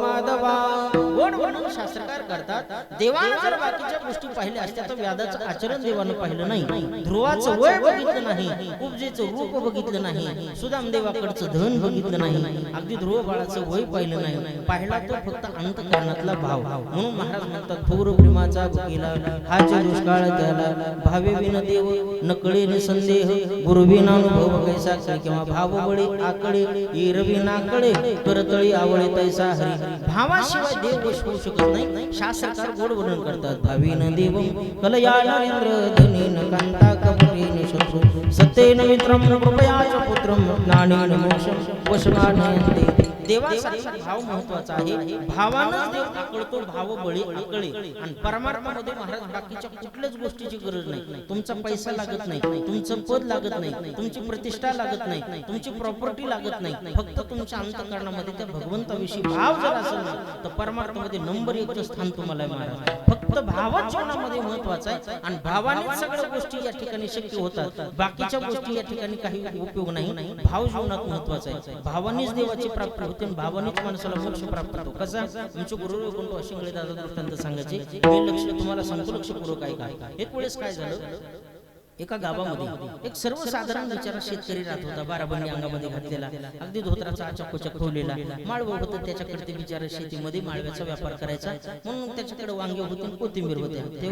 माधवा गोड वर्णन शास्त्रकार करतात देवानं जर बाकीच्या गोष्टी पाहिल्या असत्या तर व्यादाचं आचरण देवानं पाहिलं नाही ध्रुवाचं वय बघितलं नाही उपजेचं रूप बघितलं नाही सुदाम देवाकडचं धन बघितलं नाही अगदी ध्रुव बाळाचं वय पाहिलं नाही पाहिला तो फक्त अंतकरणातला भाव म्हणून महाराज म्हणतात थोर प्रेमाचा भुकेला हाचे दुष्काळ त्याला भावे विन देव न कळे न संदेह गुरुविना अनुभव कैसा किंवा भाव बळे आकडे एरविना कळे करतळी आवळे तैसा हरी भावाशिवाय देव वश होऊ शकत नाही शास्त्रकार गोड वर्णन करतात भावीन देव कलयालेंद्र धनीन कांता कपटीन शत्रु सत्येन मित्रम कृपयाच पुत्रम ज्ञानेन मोक्षम वशमानयते देवासाठी भाव महत्वाचा आहे भावानं देव आकळतो भाव बळी आकळे आणि परमार्थामध्ये महाराज बाकीच्या कुठल्याच गोष्टीची गरज नाही तुमचा पैसा लागत नाही तुमचं पद लागत नाही तुमची प्रतिष्ठा लागत नाही तुमची प्रॉपर्टी लागत नाही फक्त तुमच्या अंतःकरणामध्ये त्या भगवंताविषयी भाव जर असेल ना तर परमार्थामध्ये नंबर 1 चं स्थान तुम्हाला आहे महाराज फक्त भावच जीवनामध्ये महत्वाचा आहे आणि भावाने सगळ्या गोष्टी या ठिकाणी शक्य होतात बाकीच्या गोष्टी या ठिकाणी काही उपयोग नाही भाव जीवनात महत्वाचा आहे भावानेच देवाची प्राप्ती होते भावानेच माणसाला मोक्ष प्राप्त होतो कसा तुमचे गुरु कोणतो अशिंगळे दादा दृष्टांत सांगायचे हे लक्ष तुम्हाला सांगतो लक्षपूर्वक ऐका एक वेळेस काय झालं एका गावामध्ये एक सर्वसाधारण बिचारा शेतकरी राहत होता. बाराबंदी अंगामध्ये घातलेला, अगदी धोत्राचा आचाकोचा ठेवलेला, माळवं होतं त्याच्याकडे. ते बिचारा शेतीमध्ये माळव्याचा व्यापार करायचा, म्हणून त्याच्याकडे वांगे होते आणि कोथिंबीर होते. ते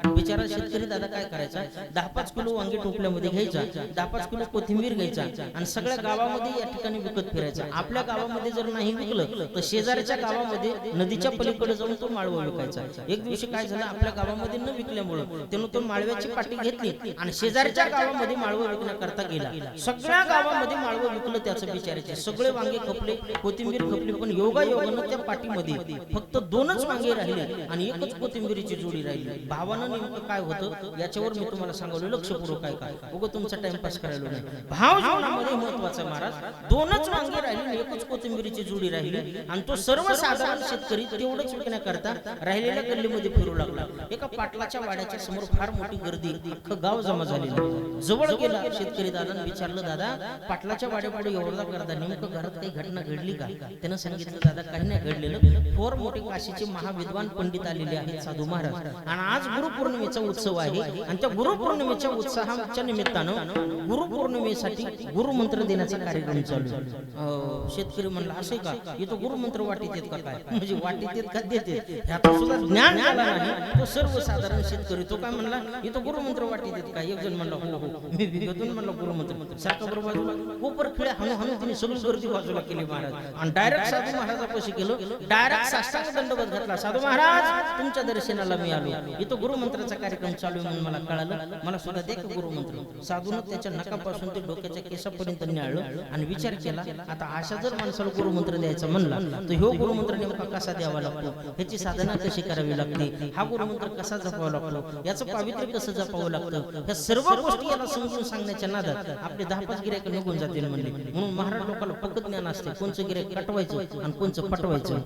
बिचारा शेतकरी दादा काय करायचा, 10-5 किलो वांगे टोपल्यामध्ये घ्यायचा, 10-5 किलो कोथिंबीर घ्यायचा आणि सगळ्या गावामध्ये या ठिकाणी विकत फिरायचा. आपल्या गावामध्ये जर नाही विकलं तर शेजारच्या गावामध्ये नदीच्या पलीकडे जाऊन तो माळवा विकायचा. एक दिवशी काय झालं, आपल्या गावामध्ये न विकल्यामुळे त्यानं तो माळव्याची पाटी घेतली आणि शेजारच्या गावामध्ये माळवं विकण्याकरता गेला. सगळ्या गावामध्ये माळवं विकलं त्याचं बिचाराचे. सगळे वांगे खपले, कोथिंबीर खपली, पण योगायोगानं त्या पाटीमध्ये फक्त 2च वांगे राहिले आणि एकच कोथिंबीरीची जोडी राहिली. भावानं नेमकं काय होतं याच्यावर मी तुम्हाला सांगवलं, लक्षपूर्वक काय काय उगं तुमचा टाइमपास करायला नाही. भाव जीवनामध्ये महत्वाचा महाराज. 2च वांगे राहिले, एकच कोथिंबीरीची जोडी राहिली आणि तो सर्वसाधारण शेतकरी तेवढंच विकण्याकरता राहिलेल्या गल्लीमध्ये फिरू लागला. एका पाटलाच्या वाड्याच्या समोर फार मोठी गर्दी, अख्खं गाव जमा झालेलं. जवळ गेला शेतकरी दादाने विचारलं, दादा पाटलाच्या वाड्यापुढे एवढा करता नेमकं घरात काही घटना घडली का? त्यानं सांगितलं, दादा काही नाही घडलेलं. थोर मोठे काशीचे महाविद्वान पंडित आलेले आहेत, साधू महाराज, आणि आज गुरुपौर्णिमेचा उत्सव आहे आणि त्या गुरुपौर्णिमेच्या उत्साहाच्या निमित्तानं गुरुपौर्णिमेसाठी गुरुमंत्र देण्याचा कार्यक्रम चालू आहे. शेतकरी म्हणला, असे का? इथं गुरुमंत्र वाटीत येत का? काय म्हणजे वाटीत येत का देते ह्याचं सुद्धा ज्ञान झाला नाही. तो सर्वसाधारण शेतकरी तो काय म्हणला, इथं गुरुमंत्र वाटीत येत का? एक जण म्हणला, हो हो मी विगतून म्हणला गुरुमंत्र. सारखा बरोबर बाजूला कोपर खिळ्या हणू तिने सगळी गर्दी बाजूला केली महाराज आणि डायरेक्ट साधू महाराजापाशी गेलो. डायरेक्ट साष्टांग दंडवत घातला, साधू महाराज तुमच्या दर्शनाला मी आलो, इथं गुरुमंत्राचा कार्यक्रम चालू म्हणून मला कळालं, मला सुद्धा दे गुरुमंत्र. साधून त्याच्या नकापासून ते डोक्याच्या केसापर्यंत न्याळलं आणि विचार केला, आता अशा जर माणसाला गुरुमंत्र द्यायचा म्हणला तर ह्यो गुरुमंत्र नेमका कसा द्यावा लागतो, ह्याची साधना कशी करावी लागते, हा गुरुमंत्र कसा जपावा लागतो, याचं पावित्र्य कसं जपावं लागतं, ह्या सर्व गोष्टी याला समजून सांगण्याच्या नादात आपले 10-5 गिऱ्हाईक निघून जातील म्हणले. म्हणून महाराज लोकांना पक्क ज्ञान असते, कोणचं गिऱ्हाईक कटवायचं आणि कोणचं पटवायचं.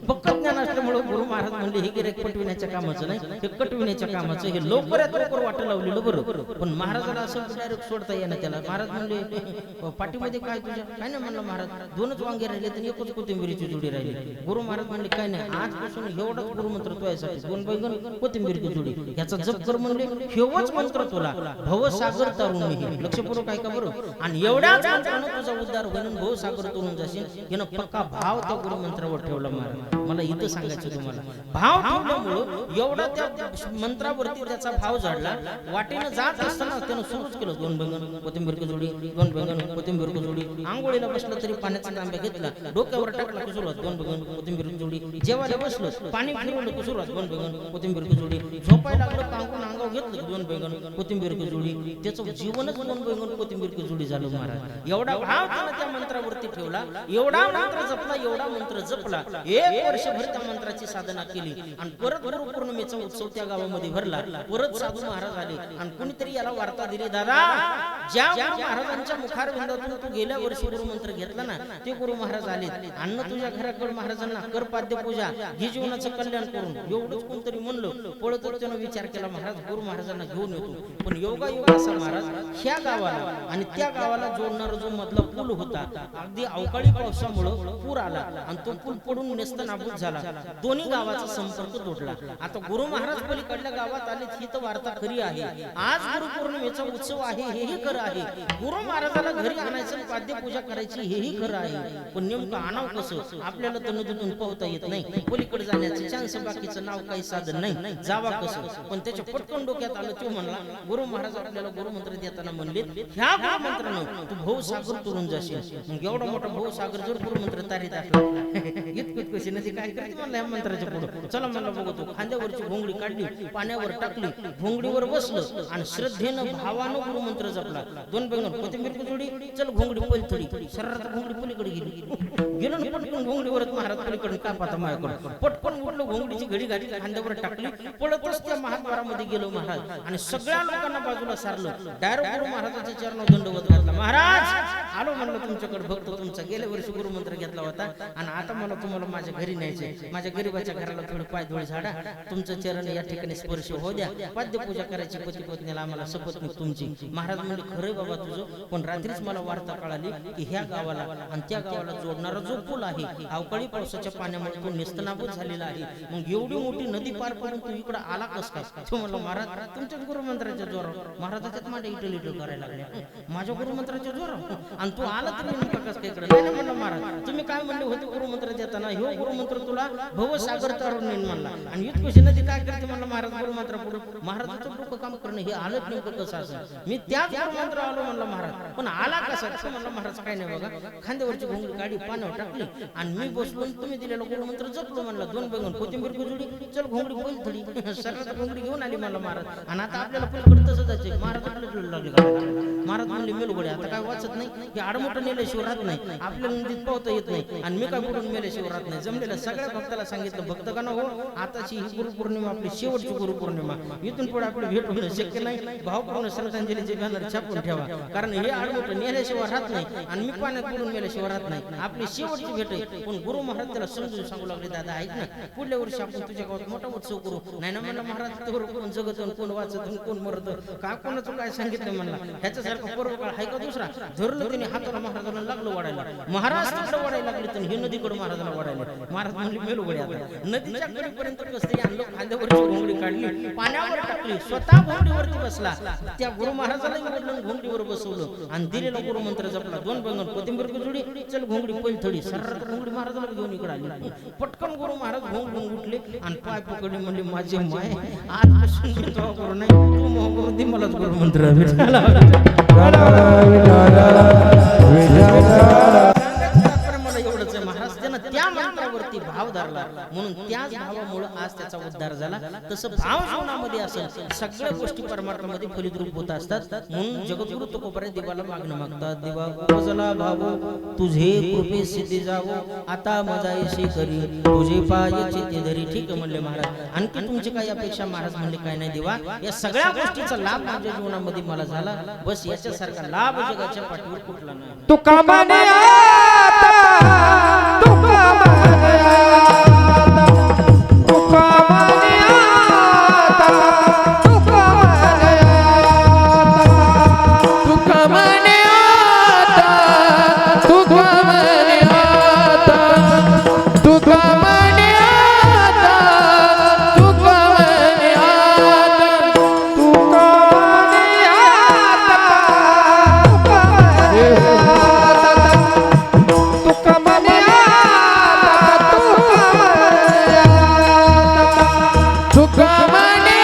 पक्क ज्ञान असल्यामुळे गुरु महाराज म्हणले, हे गिऱ्हाईक पटविण्याच्या कामाचं नाही, हे कटविण्याच्या कामाचं. हे लवकरात लवकर वाट लावलेलं बरं, पण महाराजाला असं डायरेक्ट सोडता येणार त्याला. महाराज म्हणले, पाठीमध्ये काय तुझ्या? काय नाही म्हणलं महाराज, 2च वांगे राहिले तर एकच कोथिंबीरीची जोडी राहिली. गुरु महाराज म्हणले, काय नाही, आजपासून एवढाच गुरुमंत्र तो यासाठी 2 बैगन कोथिंबीरीची जोडी, ह्याचा जप कर म्हणले. हेवच मंत्र तुला भवसागर तरुण मी, लक्षपूर्वक ऐका बरं, आणि एवढ्याच मंत्रानं तुझा उद्धार होईल, भवसागर तरुण जाशील. यानं पक्का भाव त्या गुरुमंत्रावर ठेवला महाराज. मला इथं सांगायचं तुम्हाला, भाव ठेवल्यामुळं एवढा त्या मंत्रावरती त्याचा भाव झाडला. वाटेनं जात असताना त्यानं सुरूच केलं, 2 बैगन कोथिंबीर जोडी, 2 बैगन कोथिंबीर जोडी. आंघोळीला बसलं तरी पाण्याचा तांब्या घेतला, डोक्यावर टाकला की सुरुवात 2 बैगन कोथिंबीर जोडी. जेवायला बसलं पाणी फिरवलं की सुरुवात 2 बैगन कोथिंबीर जोडी. झोपायला लागलं कांकून अंगावर घेतलं 2 बैगन कोथिंबीर जोडी. त्याचं जीवनच 2 बैगन कोथिंबीर जोडी झालं महाराज. एवढा भाव त्यानं त्या मंत्रावरती ठेवला, एवढा मंत्र जपला, एवढा मंत्र जपला. 1 वर्षभर त्या मंत्राची साधना केली आणि परत गुरुपौर्णिमेचा उत्सव त्या गावामध्ये भरला. परत साधू महाराज आले आणि कुणीतरी याला वार्ता दिली, दादा ज्या गुरु महाराजांच्या मुखारविंदातून तू गेल्या वर्षी गुरुमंत्र घेतला ना, ते गुरु महाराज आले. अन्न तुझ्या घराकडे महाराजांना कर पाद्य पूजा, ही जीवनाचं कल्याण करून. एवढंच कोणतरी म्हणलं, पळत त्यानं विचार केला, महाराज गुरु महाराजांना घेऊन येतो. पण योगायोग असा महाराज, ह्या गावाला आणि त्या गावाला जोडणारा जो मधला पूल होता, अगदी अवकाळी पावसामुळे पूर आला आणि तो पूल पडून नेस्तनाबूत झाला. दोन्ही गावाचा संपर्क तोडला. आता गुरु महाराज पलीकडल्या गावात आले, ही तर वार्ता खरी आहे. आज गुरुपौर्णिमेचा उत्सव आहे, हेही खरं आहे. गुरु महाराजाला घरी आणायचं, पाद्य पूजा करायची, हेही खरं आहे. पण नेमकं आणाव कसं? आपल्याला तर नदीतून पोहता येत नाही, पलीकडे जाण्याचे चान्स, बाकीचं नाव काही साधन नाही, जावा कसं? पण त्याच्या पटकन डोक्यात आलं. तो म्हणला, गुरु महाराज आपल्याला गुरुमंत्र देताना म्हणले, ह्या गुरुमंत्रानं तू भवसागर तरुण जाशील. मग एवढा मोठा भवसागर जर गुरुमंत्र तारीत असला, इतकं कशी नदी काय करते म्हणलं ह्या मंत्राच्या पुढे. चला म्हणलं बघतो. खांद्यावरची घोंगडी काढली, पाण्यावर टाकली, घोंगडीवर बसलं आणि श्रद्धेनं भावानं गुरुमंत्र जपला. 2 बैगन कोथिंबीर जोडी, चल घोंगडी पलथडी. शरीरात घोंगडी पलीकडे गेलो ना, पटकन घोंगडीवरच महाराज पलीकडे का पाहता माझ्याकडे पटकन उठलो, घोंगडीची घडी घातली, खांद्यावर टाकली, पळतच त्या महाद्वारामध्ये गेलो महाराज आणि सगळ्या लोकांना बाजूला सारलं. डायरेक्ट गुरु महाराजाच्या चरणावर दंडवत घातला. महाराज आलो म्हणलं तुमच्याकडे, भक्त तुमचा गेल्या वर्षी गुरुमंत्र घेतला होता आणि आता मला तुम्हाला माझ्या घरी न्यायचंय. माझ्या गरीबाच्या घराला थोडं पायधोळ झाडा, तुमचं चरण या ठिकाणी स्पर्श होऊ द्या, पाद्य पूजा करायची पती पत्नीला आम्हाला सपत्नीक तुमची. महाराज म्हणजे खरंय बाबा तुझं, पण रात्रीच मला वार्ता कळाली की ह्या गावाला आणि त्या गावाला जोडणारा जो पूल आहे अवकाळी पावसाच्या पाण्यामुळे तो नेस्तनाबूत झालेला आहे. मग एवढी मोठी नदी पार करून तू इकडे आला कस काय? तो म्हणलं महाराज तुमच्याच गुरुमंत्राच्या जोरावर. महाराजाच्याच माझ्या इटल करायला लागल्या माझ्या गुरुमंत्राच्या जोरावर, आणि तू आला तरी नेमका कस काय इकडे? नाही म्हणलं महाराज तुम्ही काय म्हणले होते गुरुमंत्र देताना, ह्यो गुरुमंत्र तुला भवसागर तारून नेईन म्हणला, आणि इतकशी नदी काय करते म्हणलं महाराज गुरुमंत्र पुढे. महाराजाचं डोकं काम करणं हे आलं नेमकं कसं असं? मी त्याच गुरुमंत्र आलो म्हणलं महाराज, पण आला कसा? म्हणलं महाराज काय नाही बघा, खांद्यावरची घोंगडी गाडी पाण्यावर टाकली आणि मी बसलो, तुम्ही दिलेला गुरुमंत्र जपलो म्हणला. 2 बेंगण कोथिंबीर जोडी चल घोंगडी पहिली थोडी सगळ्यात घोंगडी घेऊन आली मला महाराज. आणि आता आपल्याला पलीकडे तसं जायचं. महाराज आपल्याला लागले का? महाराज म्हणले मेलगोडे आता काय वाचत नाही, हे आडमोठं नेल्याशिवाय राहत नाही, आपल्याला नदीत पावता येत नाही, आणि मी काय बुडून मेल्याशिवाय राहत नाही. जमलेल्या सगळ्या भक्ताला सांगितलं भक्तगण हो, आताची ही गुरुपौर्णिमा आपली शेवटची गुरुपौर्णिमा, इथून पुढे आपली भेट होणं शक्य नाही. भावपूर्ण श्रद्धांजलीचे बॅनर छापून ठेवा, कारण हे आडमोठं नेल्याशिवाय राहत नाही आणि मी पाण्यात बुडून मेल्याशिवाय राहत नाही. आपली शेवटची भेट आहे. पण गुरु महाराज त्याला समजून सांगू लागले, दादा ऐक ना, पुढल्या वर्षी आपण तुझ्या गावात मोठा उत्सव करू. नाही ना म्हणलं महाराज, तर कोण जगत कोण वाचत कोण मरत का कोणाचं काय सांगितलं म्हणला. ह्याच्यासारखा पर्वकाळ आहे का दुसरा? धरलं त्याने हाताला महाराजाला लागलं वाढायला. महाराज तिकडे वाढायला लागले तर हे नदीकडे महाराजाला वाढायला. महाराज म्हणले मेलगोडे आता नदीच्या कडेपर्यंत कसतरी आणलं, खांद्यावरची घोंगडी काढली पाण्यावर टाकली, स्वतः घोंगडीवरती बसला. त्या गुरु महाराजाला वडलं घोंगडीवर बसवलं आणि दिलेला गुरुमंत्र जपला. 2 बेंगण कोथिंबीर जोडी चल घोंगडी पहिली थोडी सर्र घोंगडी महाराजाला घेऊन इकडे आली. पटकन गुरु महाराज घोंगडून उठले आणि पाय पकडले, म्हणले माझे माय आजपासून मी तो गुरु नाही, तू मोह दे मलाच गुरुमंत्र भेटला. मला एवढंच आहे, महाराज त्यानं त्या मंत्रावरती भाव धरला म्हणून त्याच भावामुळे आज त्याचा उद्धार झाला. तसं भाव जीवनामध्ये असेल सगळ्या गोष्टी परमार्थामध्ये फलित रूप होत असतात. म्हणून जगद्गुरु तुकोबाराय देवाला मागणं मागतात, देवा गोजला भावो तुझे कृपे सिद्धी जावो, आता माझा यशी करी तुझे पायाचे ते धरी. ठीक आहे म्हणले महाराज, आणखी तुमची काही अपेक्षा? महाराज म्हणले काय नाही देवा, या सगळ्या गोष्टीचा लाभ माझ्या जीवनामध्ये मला झाला, बस याच्यासारखा लाभ जगाच्या पाठीवर कुठला नाही. तू कामाने आता, तू कामाने आता, तू कामाने आता, तू कामाने आता, तू कामाने आता, तू कामाने आता, तू कामाने आता, तू कामाने आता, तू कामाने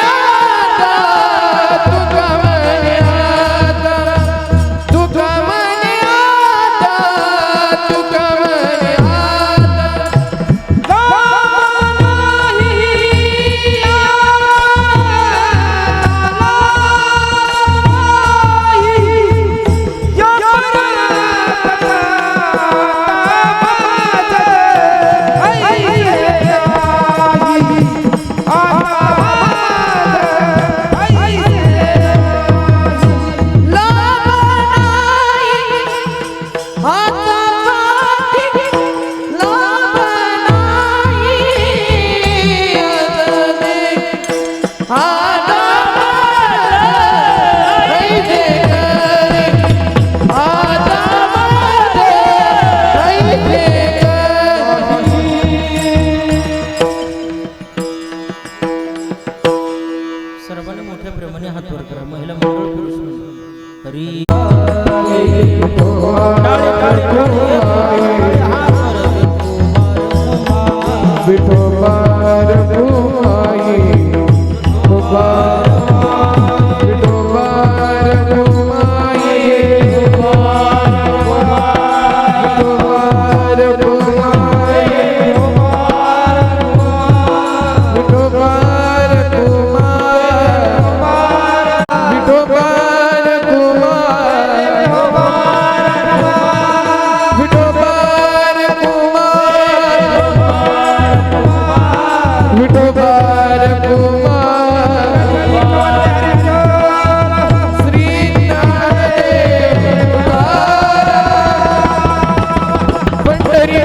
पंढरी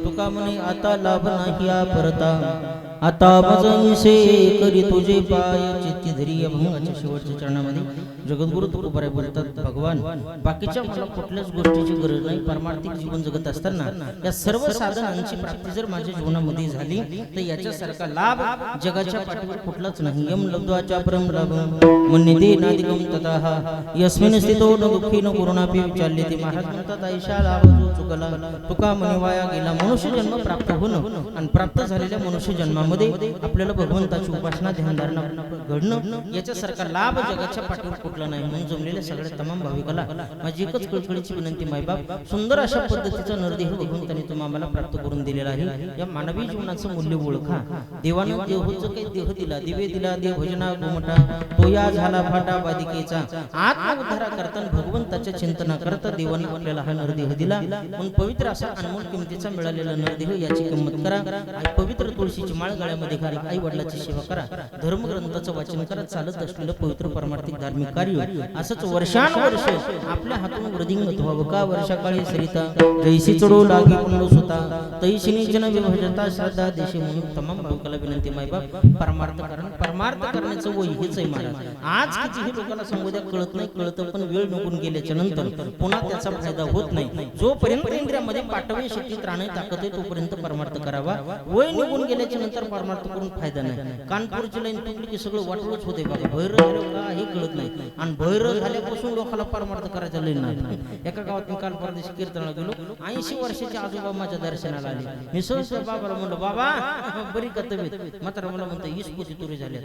तुका म्हणे आता लाभ नाही परता आता मजंशे करी तुझे पाय चित्ती धरी या भंगाच्या शेवटच्या चरणामध्ये जगद्गुरु तुकोबाराय बोलतात भगवान बाकीच्या मला कुठल्याच गोष्टीची गरज नाही परमार्थिक जीवन जगत असताना या सर्व साधनांची प्राप्ती जर माझ्या जीवनामध्ये झाली तर याच्यासारखा लाभ जगाच्या पाठीवर कुठलाच नाही यम लब्ध्वाचा परम लाभ मन्यते नादिकम ततः यस्मिन् स्थितो न दुःखी न करुणापि विचारले महाराज म्हणतात ऐशा लाभ जो चुकला तुका म्हणे वाया गेला मनुष्य जन्म प्राप्त होणं आणि प्राप्त झालेल्या मनुष्य जन्मामध्ये आपल्याला भगवंताची उपासना ध्यानधारणा घडणं याच्यासारखा लाभ जगाच्या पाठीवर कुठला नाही म्हणून जमलेल्या सगळ्या तमाम भाविकाला माझी एकच कळकळीची विनंती मायबाप सुंदर अशा पद्धतीचा नरदेह भगवंताने तुम्हाला प्राप्त करून दिलेला आहे या मानवी जीवनाचं मूल्य ओळखा देवानं देहोचं काही देह दिला दिवे दिला देव भजना गोमटा तो या झाला फाटा बादिकेचा आत्मउद्धारा करताना भगवंताच्या चिंतना करता देवानं आपल्याला हा नरदेह दिला म्हणून पवित्र असा अनमोल किमतीचा मिळालेला नरदेह याची किंमत करा आणि पवित्र तुळशीची माळ गळ्यामध्ये घाला आई वडिलांची सेवा करा धर्मग्रंथाचं वाचन करा चालत असलेलं पवित्र परमार्थिक धार्मिक कार्य असंच वर्षानुवर्ष आपल्या हातून वृद्धिंगत व्हावं का वर्षाकाळी सरिता जैसी चढू लागी पुंडू सुता तैशिनी जन विभजता श्रद्धा देशी म्हणून तमाम भाविकाला विनंती मायबाप परमार्थ करण्याचं वय हेच आहे महाराज आज कितीही लोकांना संबोध्या कळत नाही कळतं पण वेळ निघून गेल्याच्या नंतर पुन्हा त्याचा फायदा होत नाही जोपर्यंत इंद्रियामध्ये पाठवे शक्तीत राहणे ताकद आहे तोपर्यंत परमार्थ करावा वय निघून गेल्याच्या नंतर परमार्थ करून फायदा नाही कानपूरची लाईन तुटली की सगळं वाटवच होते बघा भैर झालं का हे कळत नाही आणि भैर झाल्यापासून लोकांना परमार्थ करायचा लई नाही एका गावात मी काल परदेशी कीर्तनाला गेलो 80 वर्षाचे आजोबा माझ्या दर्शनाला आले मी सहसा बाबाला म्हणलं बाबा बरी का तब्येत मात्र मला म्हणतो इसपोती तुरी झाल्या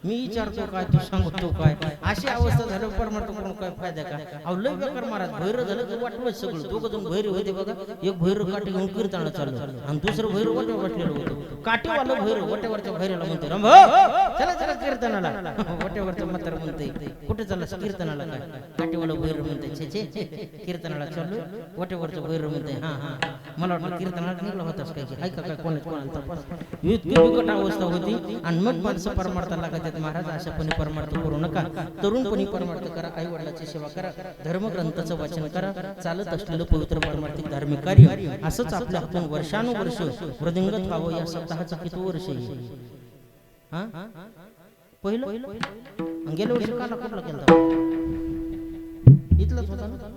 मी विचारतो काय तू सांगतो काय अशी अवस्था झाली परमार्थ करून काय फायदा का अहो लय बेकार महाराज भैर झालं तर वाटवच सगळं दोघं जण भैर होते बघा एक भैर काठी घेऊन कीर्तनाला चाललं आणि दुसरं भैर वाट्यावर बसलेलं होतं काठीवालं भैर वाट्यावरच्या भैराला म्हणते रंभ चला चला कीर्तनाला वाट्यावरचं मात्र म्हणते कुठे चालला कीर्तनाला काय काठीवालं भैर म्हणते छे छे कीर्तनाला चाललो वाट्यावरचं भैर म्हणते हा हा मला वाटलं कीर्तनाला निघला होतास काय हाय का काय कोणाला तपास इतकी बिकट अवस्था होती आणि मग माणसं परमार्थाला लागतात महाराज अशापणे परमार्थ करू नका तरुणपणी परमार्थ करा आई वडिलांची सेवा करा धर्मग्रंथाचं वाचन करा चालत असलेलं पवित्र परमार्थिक धार्मिक कार्य असंच आपल्या हातून वर्षानुवर्ष वृद्धिंगत व्हावं या सप्ताहाचा किती वर्ष आहे हा पहिलं गेल्या वर्षी काला कुठला केला इथलाच होता ना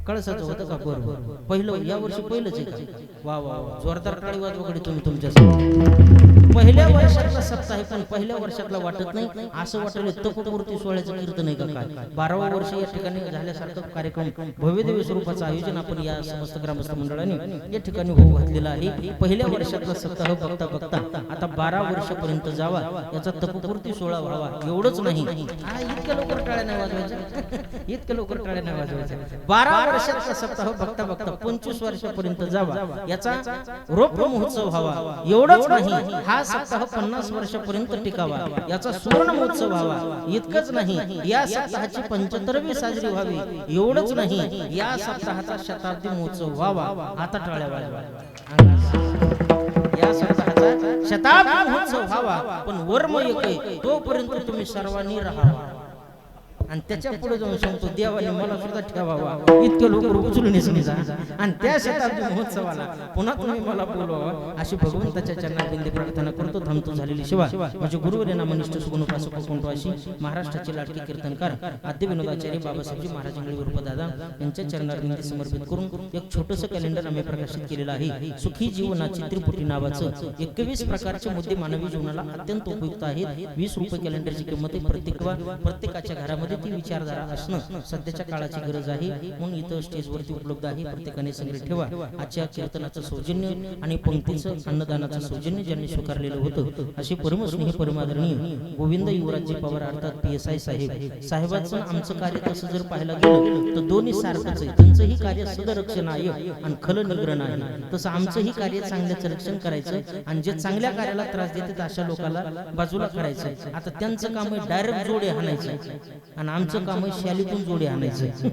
कळसाचं होतं का बरोबर पहिलं या वर्षी पहिलंच आहे का वा वा वा जोरदार टाळी वाजवा तुम्ही तुमच्या पहिल्या वर्षातला सप्ताह आहे पण पहिल्या वर्षातला वाटत नाही असं वाटलं तपपूर्ती सोहळ्याचं कीर्तन आहे का काय 12वा वर्ष या ठिकाणी झाल्यासारखं कार्यक्रम भव्यदिव्य स्वरूपाचं आयोजन आपण या समस्त ग्रामस्थ मंडळाने या ठिकाणी होऊ घातलेलं आहे पहिल्या वर्षातला सप्ताह बघता बघता आता 12 वर्षापर्यंत जावा याचा तपपूर्ती सोहळा व्हावा एवढंच नाही इतक्या लवकर टाळ्या नाही वाजवायच्या इतक्या लवकर टाळ्या नाही वाजवायच्या 12 वर्षातला सप्ताह बघता बघता 25 वर्षापर्यंत जावा याचा रोप महोत्सव व्हावा एवढंच नाही हा सप्ताह 50 वर्षापर्यंत टिकावा याचा सुवर्ण महोत्सव व्हावा इतकंच नाही या सप्ताहाची 75वी साजरी व्हावी एवढंच नाही या सप्ताहाचा शताब्दी महोत्सव व्हावा आता टाळ्या वाजवा या सप्ताहाचा शताब्दी महोत्सव व्हावा पण वर्म एक आहे तोपर्यंत तुम्ही सर्वांनी राहावा आणि त्याच्या पुढे जाऊन सांगतो देवाने मला सुद्धा ठेवावा, इतके लोक उचलून जा आणि त्या शताब्दी महोत्सवाला पुन्हा तुम्ही मला बोलवा, अशी भगवंताच्या चरणात प्रार्थना करतो. थांबतो झालेली सेवा म्हणजे गुरुवर्यांना मनिष्ठ सुगुण उपासक कुंटवाशी महाराष्ट्राचे लाडके कीर्तनकार आद्य विनोदाचार्य बाबासाहेबजी महाराज इंगळे दादा यांच्या चरणार्थ समर्पित करून एक छोटंसं कॅलेंडर आम्ही प्रकाशित केलेलं आहे. सुखी जीवनाची त्रिपुटी नावाचं 21 प्रकारचे मुद्दे मानवी जीवनाला अत्यंत उपयुक्त आहेत. 20 रुपये कॅलेंडरची किंमत आहे. प्रत्येकाच्या घरामध्ये ती विचारधारा असणं सध्याच्या काळाची गरज आहे, म्हणून इथं स्टेजवरती उपलब्ध आहे. प्रत्येकाने संग्रह ठेवा. आजच्या कीर्तनाचं सौजन्य आणि पंक्तीचं अन्नदानाचं सौजन्य ज्यांनी स्वीकारलेलं होतं असे परमस्नेही परमादरणीय गोविंद युवराजजी पवार अर्थात PSI साहेबांचं आमचं कार्य तसं जर पाहायला गेलं तर दोन्ही सारखंच आहे. त्यांचंही कार्य सदरक्षण आहे आणि खल निग्रहण आहे. तसं आमचंही कार्य चांगल्याचं रक्षण करायचं आणि जे चांगल्या कार्याला त्रास देतात अशा लोकांना बाजूला करायचं. आता त्यांचं काम आहे डायरेक्ट जोडे हाणायचं आणि आमचं काम आहे शालीतून जोडे हाणायचं.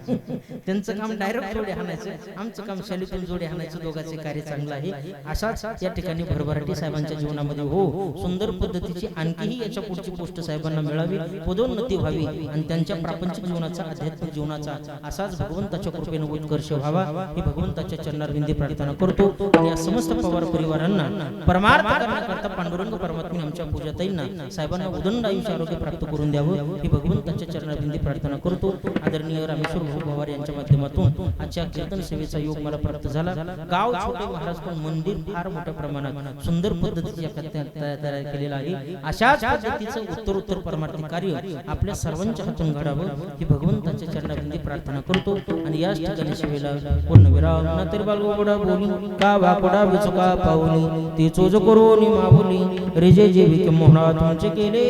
त्यांचं काम डायरेक्ट जोडे हाणायचं, आमचं काम शालीतून जोडे हाणायचं. दोघांचे कार्य चांगलं आहे. अशाच या ठिकाणी भरभराटी साहेबांच्या जीवनामध्ये हो सुंदर पद्धतीची आणखीही याच्या पुढची पोस्ट साहेबांना मिळावी, पदोन्नती व्हावी आणि त्यांच्या प्रापंचिक जीवनाचा आध्यात्मिक जीवनाचा असाच भगवंताच्या कृपेने उत्कर्ष व्हावा ही भगवंताच्या चरणारविंदी प्रार्थना करतो. आणि या समस्त पवार परिवारांना परमार्थ करण्याकरता पांडुरंग परमात्म्याने आमच्या पूजाताईंना साहेबांना उदंड आयुष्य आरोग्य प्राप्त करून द्यावं ही भगवंताच्या चरणारविंदी प्रार्थना करतो. आदरणीय रामेश्वर भाऊ पवार यांच्या माध्यमातून आजच्या कीर्तन सेवेचा योग मला प्राप्त झाला. गाव छोटे महाराज पण मंदिर फार मोठ्या प्रमाणात सुंदर पद्धतीने तयार केलेलं आहे. अशाच पद्धतीचं उत्तरोत्तर परमार्थिक कार्य आपल्या सर्वांच्या हातून घडावं ही भगवंताच्या चरणारविंदी प्रार्थना करतो. आणि याच ठिकाणी सेवेला पूर्ण विराम ना तरी बालगोडा बोली का वाकोडा विचुका पावली ती चोज करून माऊली रेजे जे विके मोहना तुमचे केले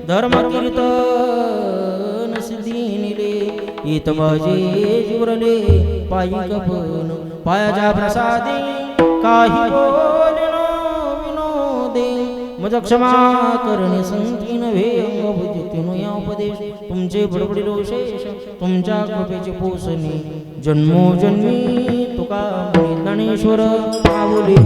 धर्म कीर्तन सिद्धीनिले इत माझे जुरले पायी कपन पायाच्या प्रसादी काही बोलनो विनोदे मज क्षमा करणे संती नव्हे अंगभूतीनो या उपदेश तुमचे बडबडिलो शेष तुमच्या कृपेचे पोसणे जन्मोजन्मी तुका ज्ञानेश्वर माऊली